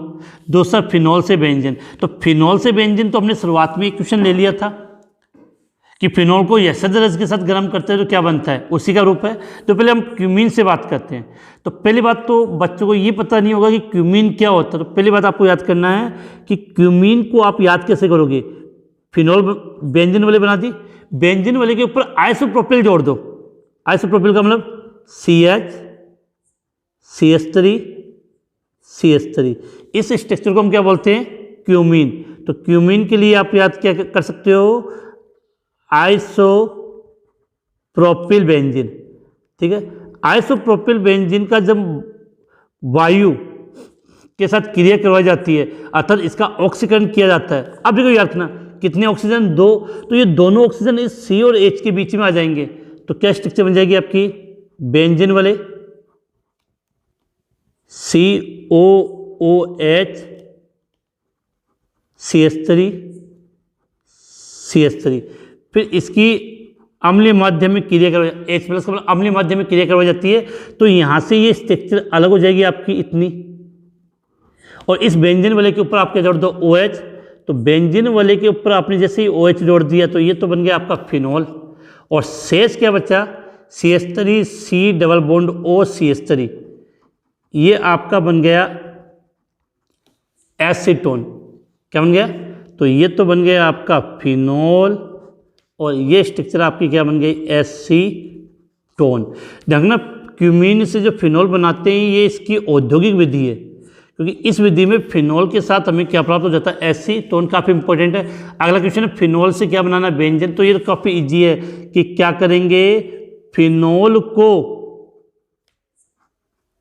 दूसरा फिनॉल से बेंजीन। तो फिनॉल से बेंजीन तो हमने शुरुआत में एक क्वेश्चन ले लिया था कि फिनॉल को एसिड रस के साथ गर्म करते हैं तो क्या बनता है, उसी का रूप है। तो पहले हम क्यूमीन से बात करते हैं। तो पहली बात तो बच्चों को ये पता नहीं होगा कि क्यूमीन क्या होता है। तो पहली बात आपको याद करना है कि क्यूमीन को आप याद कैसे करोगे, फिनॉल बेंजीन वाले बना दी, बेंजीन वाले के ऊपर आइसोप्रोपिल जोड़ दो। आइसोप्रोपिल का मतलब CH3 इस स्ट्रक्चर को हम क्या बोलते हैं, क्यूमीन। तो क्यूमीन के लिए आप याद क्या कर सकते हो, आइसोप्रोपिल बेंजीन। ठीक है, आइसोप्रोपिल बेंजीन का जब वायु के साथ क्रिया करवाई जाती है, अर्थात इसका ऑक्सीकरण किया जाता है। अब देखो याद रखना कितने ऑक्सीजन, 2, तो ये दोनों ऑक्सीजन इस C और H के बीच में आ जाएंगे। तो क्या स्ट्रक्चर बन जाएगी आपकी, बेंजीन वाले COOH CH3 फिर इसकी अम्लीय माध्यम में क्रिया करवाई, H+ का अम्लीय माध्यम में क्रिया करवाई जाती है। तो यहाँ से ये स्ट्रक्चर अलग हो जाएगी आपकी इतनी, और इस बेंजीन वाले के ऊपर आप क्या जोड़ दो, OH। तो बेंजीन वाले के ऊपर आपने जैसे ही OH जोड़ दिया तो ये तो बन गया आपका फिनॉल, और शेष क्या बचा, CH3 C double bond O CH3, ये आपका बन गया एसीटोन। क्या बन गया, तो ये तो बन गया आपका फिनॉल, और ये स्ट्रक्चर आपकी क्या बन गई, एसीटोन। देखना क्यूमीन से जो फिनॉल बनाते हैं ये इसकी औद्योगिक विधि है, क्योंकि इस विधि में फिनॉल के साथ हमें क्या प्राप्त हो जाता है, एसीटोन। काफ़ी इंपॉर्टेंट है। अगला क्वेश्चन है, फिनॉल से क्या बनाना, बेंजीन। तो ये काफ़ी इजी है कि क्या करेंगे, फिनॉल को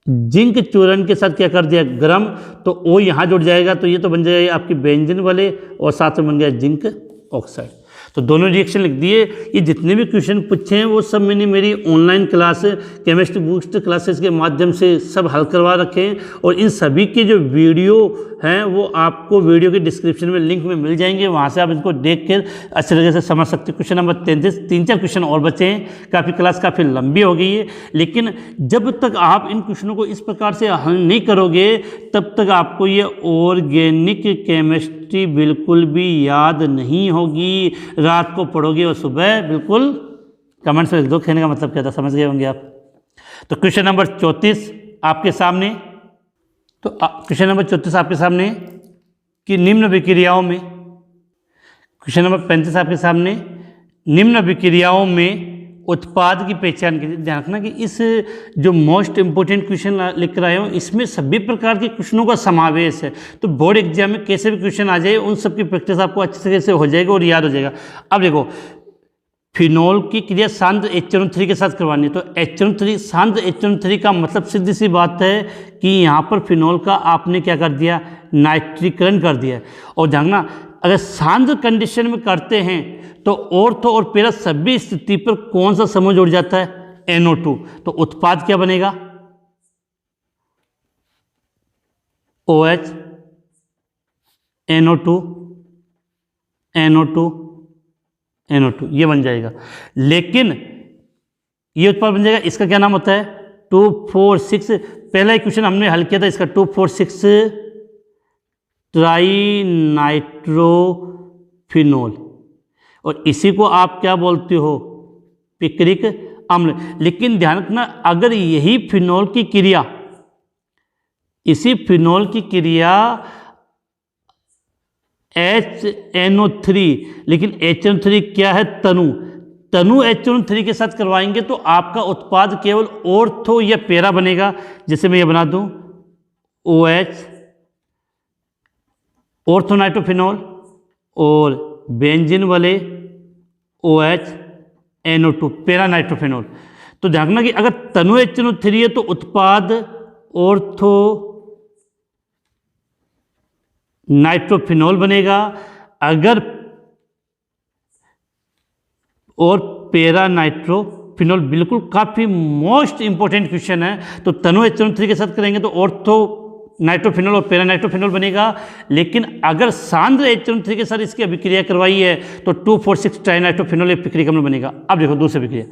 जिंक चूर्ण के साथ क्या कर दिया, गर्म, तो O यहाँ जुड़ जाएगा, तो ये तो बन जाएगा आपकी बेंजीन वाले, और साथ में बन गया जिंक ऑक्साइड। तो दोनों रिएक्शन लिख दिए। ये जितने भी क्वेश्चन पूछे हैं वो सब मैंने मेरी online class chemistry boost classes के माध्यम से सब हल करवा रखे हैं, और इन सभी के जो वीडियो हैं वो आपको वीडियो के डिस्क्रिप्शन में लिंक में मिल जाएंगे, वहाँ से आप इनको देख कर अच्छे तरीके से समझ सकते हैं। क्वेश्चन नंबर 33, 3-4 क्वेश्चन और बचे हैं। काफ़ी क्लास काफ़ी लंबी हो गई है, लेकिन जब तक आप इन क्वेश्चनों को इस प्रकार से हल नहीं करोगे तब तक आपको ये ऑर्गेनिक केमिस्ट्री बिल्कुल भी याद नहीं होगी। रात को पढ़ोगे और सुबह बिल्कुल कमेंट्स में लिख दो कहने का मतलब क्या था, समझ गए होंगे आप। तो क्वेश्चन नंबर 34 आपके सामने, तो क्वेश्चन नंबर 34 आपके सामने कि निम्न विक्रियाओं में, क्वेश्चन नंबर 35 आपके सामने, निम्न विक्रियाओं में उत्पाद की पहचान कीजिए। ध्यान रखना कि इस जो मोस्ट इंपोर्टेंट क्वेश्चन लिख कर आए हो इसमें सभी प्रकार के क्वेश्चनों का समावेश है। तो बोर्ड एग्जाम में कैसे भी क्वेश्चन आ जाए उन सब की प्रैक्टिस आपको अच्छे तरीके से हो जाएगा और याद हो जाएगा। अब देखो, फिनोल की क्रिया शांत HNO3 के साथ करवानी है, तो HNO3 शांत HNO3 का मतलब सीधी सी बात है कि यहाँ पर फिनोल का आपने क्या कर दिया, नाइट्रीकरण कर दिया। और जानना अगर शांत कंडीशन में करते हैं तो ऑर्थो और पैरा सभी स्थिति पर कौन सा समूह जुड़ जाता है, NO2। तो उत्पाद क्या बनेगा, OH NO2 NO2 NO2 ये बन जाएगा। लेकिन ये उत्पाद बन जाएगा, इसका क्या नाम होता है 2,4,6। पहला एक क्वेश्चन हमने हल किया था इसका 2,4,6 ट्राइनाइट्रोफिनोल, और इसी को आप क्या बोलते हो, पिक्रिक अम्ल। लेकिन ध्यान रखना अगर यही फिनोल की क्रिया, इसी फिनोल की क्रिया HNO3, लेकिन HNO3 क्या है, तनु HNO3 के साथ करवाएंगे तो आपका उत्पाद केवल ऑर्थो या पैरा बनेगा। जैसे मैं ये बना दूं OH ऑर्थोनाइट्रोफिनोल और बेंजीन वाले OH NO2 पैरा नाइट्रोफिनोल। तो ध्यान रखना कि अगर तनु HNO3 है तो उत्पाद ऑर्थो नाइट्रोफिनोल बनेगा, अगर और पैरा नाइट्रोफिनोल। बिल्कुल काफ़ी मोस्ट इंपॉर्टेंट क्वेश्चन है। तो तनु HNO3 के साथ करेंगे तो ऑर्थो नाइट्रोफिनोल और पैरा नाइट्रोफिनोल बनेगा। लेकिन अगर सांद्र HNO3 के साथ इसकी अभिक्रिया करवाई है तो 2,4,6 ट्राइनाइट्रोफिनोल एक पिक्रिक अम्ल बनेगा। अब देखो दूसरी अभिक्रिया,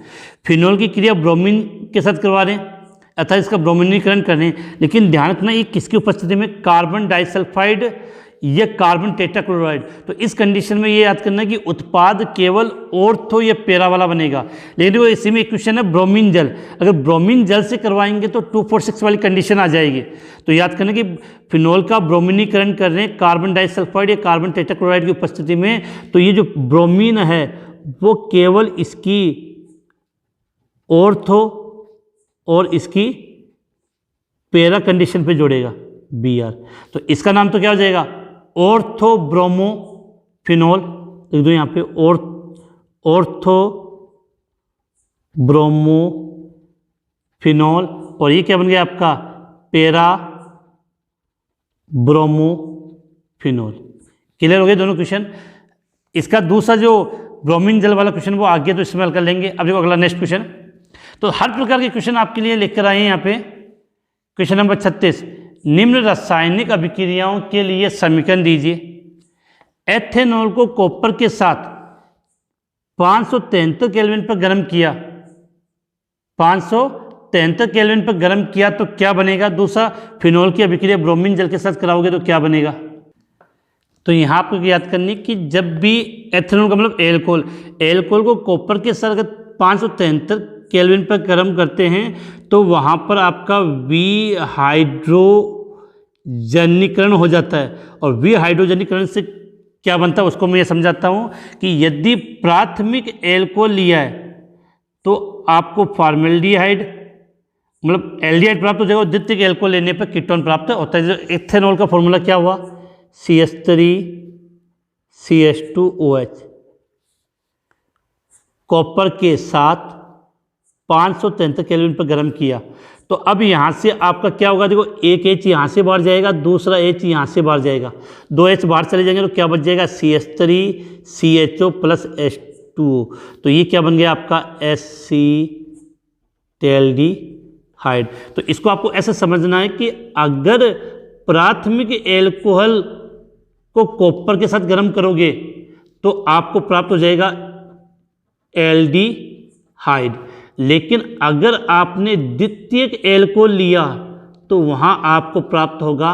फिनोल की क्रिया ब्रोमीन के साथ करवा रहे हैं अर्थात इसका ब्रोमीनीकरण कर रहे हैं। लेकिन ध्यान रखना ये किसकी उपस्थिति में, कार्बन डाइसल्फाइड या कार्बन टेट्राक्लोराइड। तो इस कंडीशन में ये याद करना कि उत्पाद केवल ऑर्थो या पैरा वाला बनेगा। लेकिन देखो इसी में एक क्वेश्चन है ब्रोमीन जल, अगर ब्रोमीन जल से करवाएंगे तो 2,4,6 वाली कंडीशन आ जाएगी। तो याद करना कि फिनोल का ब्रोमीनीकरण कर रहे हैं कार्बन डाइसल्फाइड या कार्बन टेट्राक्लोराइड की उपस्थिति में, तो ये जो ब्रोमीन है वो केवल इसकी ऑर्थो और इसकी पैरा कंडीशन पे जोड़ेगा Br। तो इसका नाम तो क्या हो जाएगा, ऑर्थोब्रोमोफिनोल। लिख दो यहाँ पे ऑर्थोब्रोमोफिनोल, और ये क्या बन गया आपका, पैरा ब्रोमोफिनोल। क्लियर हो गए दोनों क्वेश्चन। इसका दूसरा जो ब्रोमीन जल वाला क्वेश्चन वो आगे तो इस्तेमाल कर लेंगे। अब देखो अगला नेक्स्ट क्वेश्चन, तो हर प्रकार के क्वेश्चन आपके लिए लेकर आए हैं यहाँ पे। क्वेश्चन नंबर 36, निम्न रासायनिक अभिक्रियाओं के लिए समीकरण दीजिए। एथेनॉल को कॉपर के साथ 573 केल्विन पर गर्म किया, 573 केल्विन पर गर्म किया तो क्या बनेगा। दूसरा, फिनोल की अभिक्रिया ब्रोमीन जल के साथ कराओगे तो क्या बनेगा। तो यहाँ आपको याद करनी कि जब भी एथेनॉल का मतलब एल्कोहल को कॉपर के साथ अगर 573 केल्विन पर गर्म करते हैं तो वहाँ पर आपका विहाइड्रोजनीकरण हो जाता है। और विहाइड्रोजनीकरण से क्या बनता है उसको मैं ये समझाता हूँ कि यदि प्राथमिक एल्कोहल लिया है तो आपको फॉर्मेल्डिहाइड मतलब एल्डिहाइड प्राप्त हो जाएगा, और द्वितीयक एल्कोहल लेने पर कीटोन प्राप्त होता है। जो एथेनॉल का फॉर्मूला क्या हुआ, CH3CH2OH। कॉपर के साथ 573 केल्विन पर गर्म किया तो अब यहाँ से आपका क्या होगा, देखो एक H यहाँ से बाहर जाएगा, दूसरा H यहाँ से बाहर जाएगा, 2 H बाहर चले जाएंगे तो क्या बच जाएगा, CH3CHO प्लस H2O। तो ये क्या बन गया आपका एसिटाल्डिहाइड। तो इसको आपको ऐसा समझना है कि अगर प्राथमिक एल्कोहल को कॉपर के साथ गर्म करोगे तो आपको प्राप्त हो जाएगा एल्डिहाइड, लेकिन अगर आपने द्वितीयक एल्कोहल लिया तो वहाँ आपको प्राप्त होगा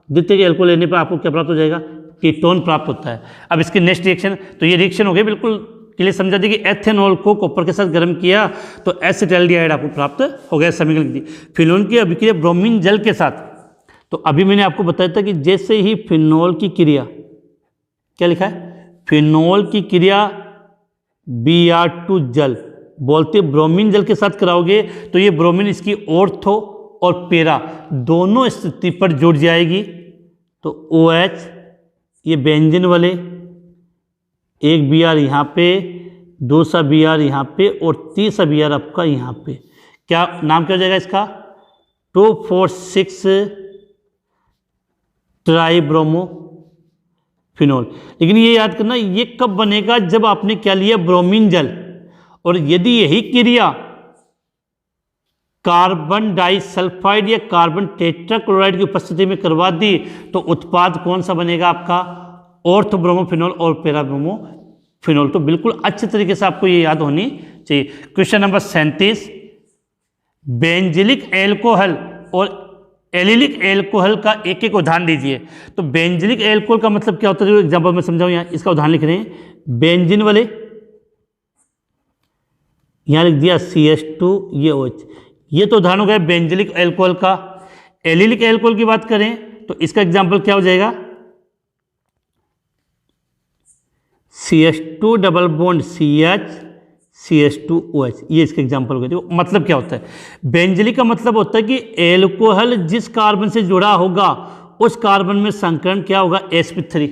द्वितीयक एल्कोहल लेने पर आपको क्या प्राप्त हो जाएगा, कीटोन प्राप्त होता है। अब इसकी नेक्स्ट रिएक्शन, तो ये रिएक्शन हो गई बिल्कुल क्लियर समझा दी कि एथेनॉल को कॉपर के साथ गर्म किया तो एसिटाल्डिहाइड आपको प्राप्त हो गया, समीकरण दी। फिनोल की अभिक्रिया ब्रोमीन जल के साथ, तो अभी मैंने आपको बताया था कि जैसे ही फिनोल की क्रिया, क्या लिखा है, फिनोल की क्रिया Br2 जल बोलते ब्रोमीन जल के साथ कराओगे तो ये ब्रोमीन इसकी ऑर्थो और पेरा दोनों स्थिति पर जुड़ जाएगी। तो OH ये बेंजीन वाले, एक Br यहाँ पे, दूसरा Br यहाँ पे और तीसरा Br आपका यहाँ पे, क्या नाम क्या हो जाएगा इसका, 2,4,6 ट्राइब्रोमो फिनोल। लेकिन ये याद करना, ये कब बनेगा, जब आपने क्या लिया, ब्रोमीन जल, और यदि यही क्रिया कार्बन डाइसल्फाइड या कार्बन टेट्राक्लोराइड की उपस्थिति में करवा दी तो उत्पाद कौन सा बनेगा आपका, ऑर्थोब्रोमोफिनोल और पैराब्रोमोफिनोल। तो बिल्कुल अच्छे तरीके से आपको ये याद होनी चाहिए। क्वेश्चन नंबर 37, बेंजिलिक एल्कोहल और एलिलिक एल्कोहल का एक एक उदाहरण दीजिए। तो बेंजिलिक एल्कोहल का मतलब क्या होता है, जो एग्जांपल मैं समझाऊं, यहाँ इसका उदाहरण लिख रहे हैं, बेंजीन वाले, यहाँ लिख दिया CH2, ये OH, ये तो उदाहरण हो गया बेंजिलिक एल्कोहल का। एलिलिक एल्कोहल की बात करें तो इसका एग्जांपल क्या हो जाएगा, CH2 double bond CH CH2OH, ये इसका एग्जांपल हो गया। देखो मतलब क्या होता है, बेंजिलिक का मतलब होता है कि एल्कोहल जिस कार्बन से जुड़ा होगा उस कार्बन में संकरण क्या होगा, sp3।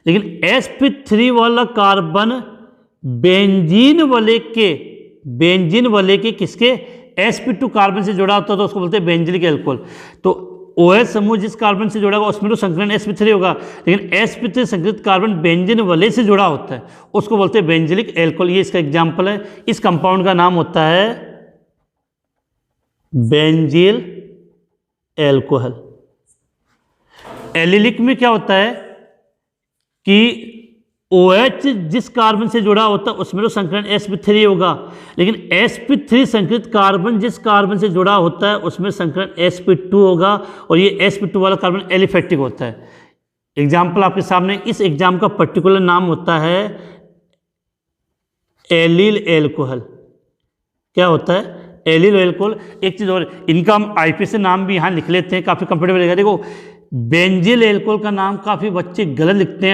लेकिन sp3 वाला कार्बन बेंजीन वाले के किसके, sp2 कार्बन से जुड़ा होता है तो उसको बोलते हैं बेंजिलिक एल्कोहल। तो OH समूह जिस कार्बन से जुड़ा होगा उसमें तो संकरण sp3 होगा, लेकिन sp3 संकरित कार्बन बेंजीन वाले से जुड़ा होता है उसको बोलते हैं बेंजिलिक एल्कोहल। ये इसका एग्जांपल है। इस कंपाउंड का नाम होता है बेंजील एल्कोहल। एलिलिक में क्या होता है कि OH जिस कार्बन से जुड़ा होता है उसमें तो संकरण sp3 होगा, लेकिन sp3 संकरित कार्बन जिस कार्बन से जुड़ा होता है उसमें संकरण sp2 होगा, और ये sp2 वाला कार्बन एलिफेटिक होता है। एग्जाम्पल आपके सामने, इस एग्जाम का पर्टिकुलर नाम होता है एलिल एल्कोहल। क्या होता है, एलिल एल्कोहल। एक चीज़ और, इनका हम IPC नाम भी यहाँ लिख लेते हैं, काफ़ी कंफर्टेबल रहेगा। देखो बेंजिल एल्कोहल का नाम काफ़ी बच्चे गलत लिखते हैं,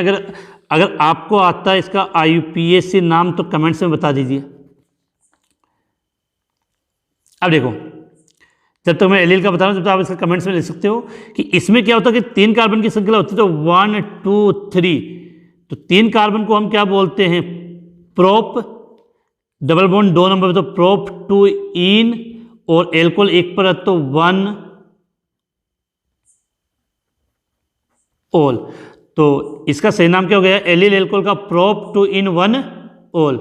अगर आपको आता है इसका IUPAC नाम तो कमेंट्स में बता दीजिए। अब देखो, जब तक मैं एलिल का बता रहा हूं तब तक आप इसका कमेंट्स में लिख सकते हो कि इसमें क्या होता है कि 3 कार्बन की श्रृंखला होती है, तो 1 2 3, तो 3 कार्बन को हम क्या बोलते हैं, प्रोप, डबल बॉन्ड 2 नंबर पे तो प्रोप 2 इन, और एल्कोहल 1 पर है तो 1 ओल। तो इसका सही नाम क्या हो गया, एलिल एल्कोहल का प्रोप 2 इन 1 ओल।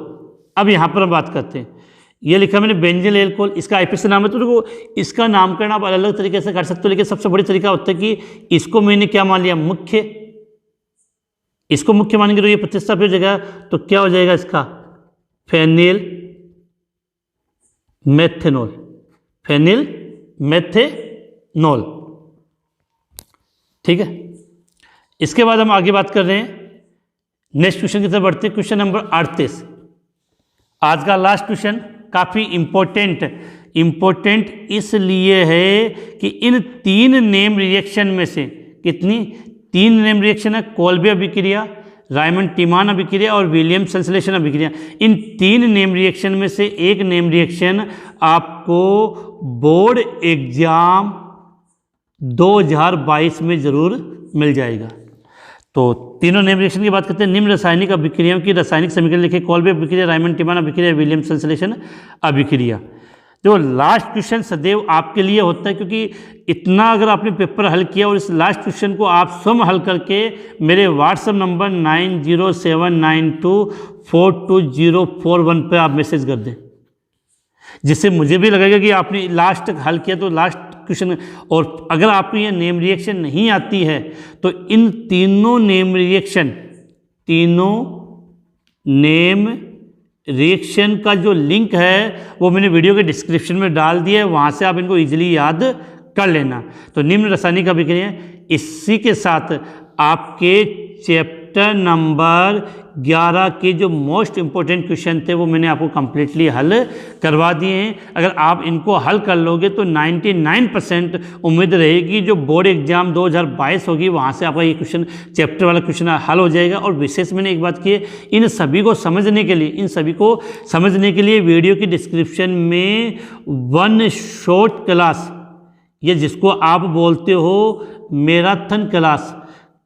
अब यहाँ पर हम बात करते हैं, ये लिखा मैंने बेंजिल एल्कोहल, इसका IPC नाम है। तो देखो इसका नामकरण आप अलग अलग तरीके से कर सकते हो, लेकिन सबसे बड़ी तरीका होता है कि इसको मैंने क्या मान लिया, मुख्य, इसको मुख्य मानेंगे तो ये प्रतिस्थापित हो जाएगा, तो क्या हो जाएगा इसका, फेनिल मेथेनॉल, फेनिल मेथेनॉल। ठीक है, इसके बाद हम आगे बात कर रहे हैं, नेक्स्ट क्वेश्चन की तरफ बढ़ते हैं। क्वेश्चन नंबर 38, आज का लास्ट क्वेश्चन काफ़ी इम्पोर्टेंट इसलिए है कि इन 3 नेम रिएक्शन में से, कितनी, 3 नेम रिएक्शन है, कोल्बे अभिक्रिया, रायमंड टीमान अभिक्रिया और विलियम संश्लेषण अभिक्रिया। इन 3 नेम रिएक्शन में से एक नेम रिएक्शन आपको बोर्ड एग्जाम 2022 में ज़रूर मिल जाएगा। तो तीनों नेम रिएक्शन की बात करते हैं। निम्न रासायनिक अभिक्रियाओं की रासायनिक समीकरण लिखे, कोल्बे अभिक्रिया, रायमंड टीमान अभिक्रिया, विलियम संश्लेषण अभिक्रिया। जो लास्ट क्वेश्चन सदैव आपके लिए होता है, क्योंकि इतना अगर आपने पेपर हल किया और इस लास्ट क्वेश्चन को आप स्वयं हल करके मेरे व्हाट्सएप नंबर 9079242041 पर आप मैसेज कर दें, जिससे मुझे भी लगेगा कि आपने लास्ट तक हल किया। तो लास्ट क्वेश्चन, और अगर आपको ये नेम रिएक्शन नहीं आती है तो इन तीनों नेम रिएक्शन का जो लिंक है वो मैंने वीडियो के डिस्क्रिप्शन में डाल दिया है, वहाँ से आप इनको ईजिली याद कर लेना। तो निम्न रासायनिक अभिक्रिया, इसी के साथ आपके चैप्टर नंबर 11 के जो मोस्ट इम्पोर्टेंट क्वेश्चन थे वो मैंने आपको कम्प्लीटली हल करवा दिए हैं। अगर आप इनको हल कर लोगे तो 99% उम्मीद रहेगी जो बोर्ड एग्जाम 2022 होगी वहाँ से आपका ये क्वेश्चन, चैप्टर वाला क्वेश्चन हल हो जाएगा। और विशेष मैंने एक बात की है, इन सभी को समझने के लिए वीडियो की डिस्क्रिप्शन में वन शॉर्ट क्लास, ये जिसको आप बोलते हो मैराथन क्लास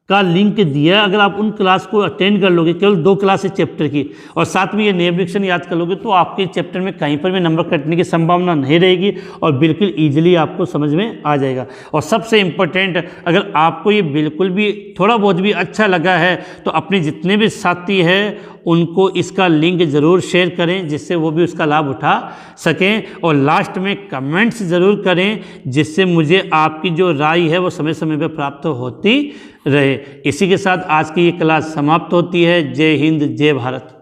का लिंक दिया। अगर आप उन क्लास को अटेंड कर लोगे, केवल 2 क्लास है चैप्टर की, और साथ में ये नेविगेशन याद कर लोगे, तो आपके चैप्टर में कहीं पर भी नंबर कटने की संभावना नहीं रहेगी और बिल्कुल ईजिली आपको समझ में आ जाएगा। और सबसे इम्पोर्टेंट, अगर आपको ये बिल्कुल भी थोड़ा बहुत भी अच्छा लगा है तो अपने जितने भी साथी हैं उनको इसका लिंक ज़रूर शेयर करें, जिससे वो भी उसका लाभ उठा सकें। और लास्ट में कमेंट्स ज़रूर करें, जिससे मुझे आपकी जो राय है वो समय समय पर प्राप्त होती रहे। इसी के साथ आज की ये क्लास समाप्त होती है। जय हिंद, जय भारत।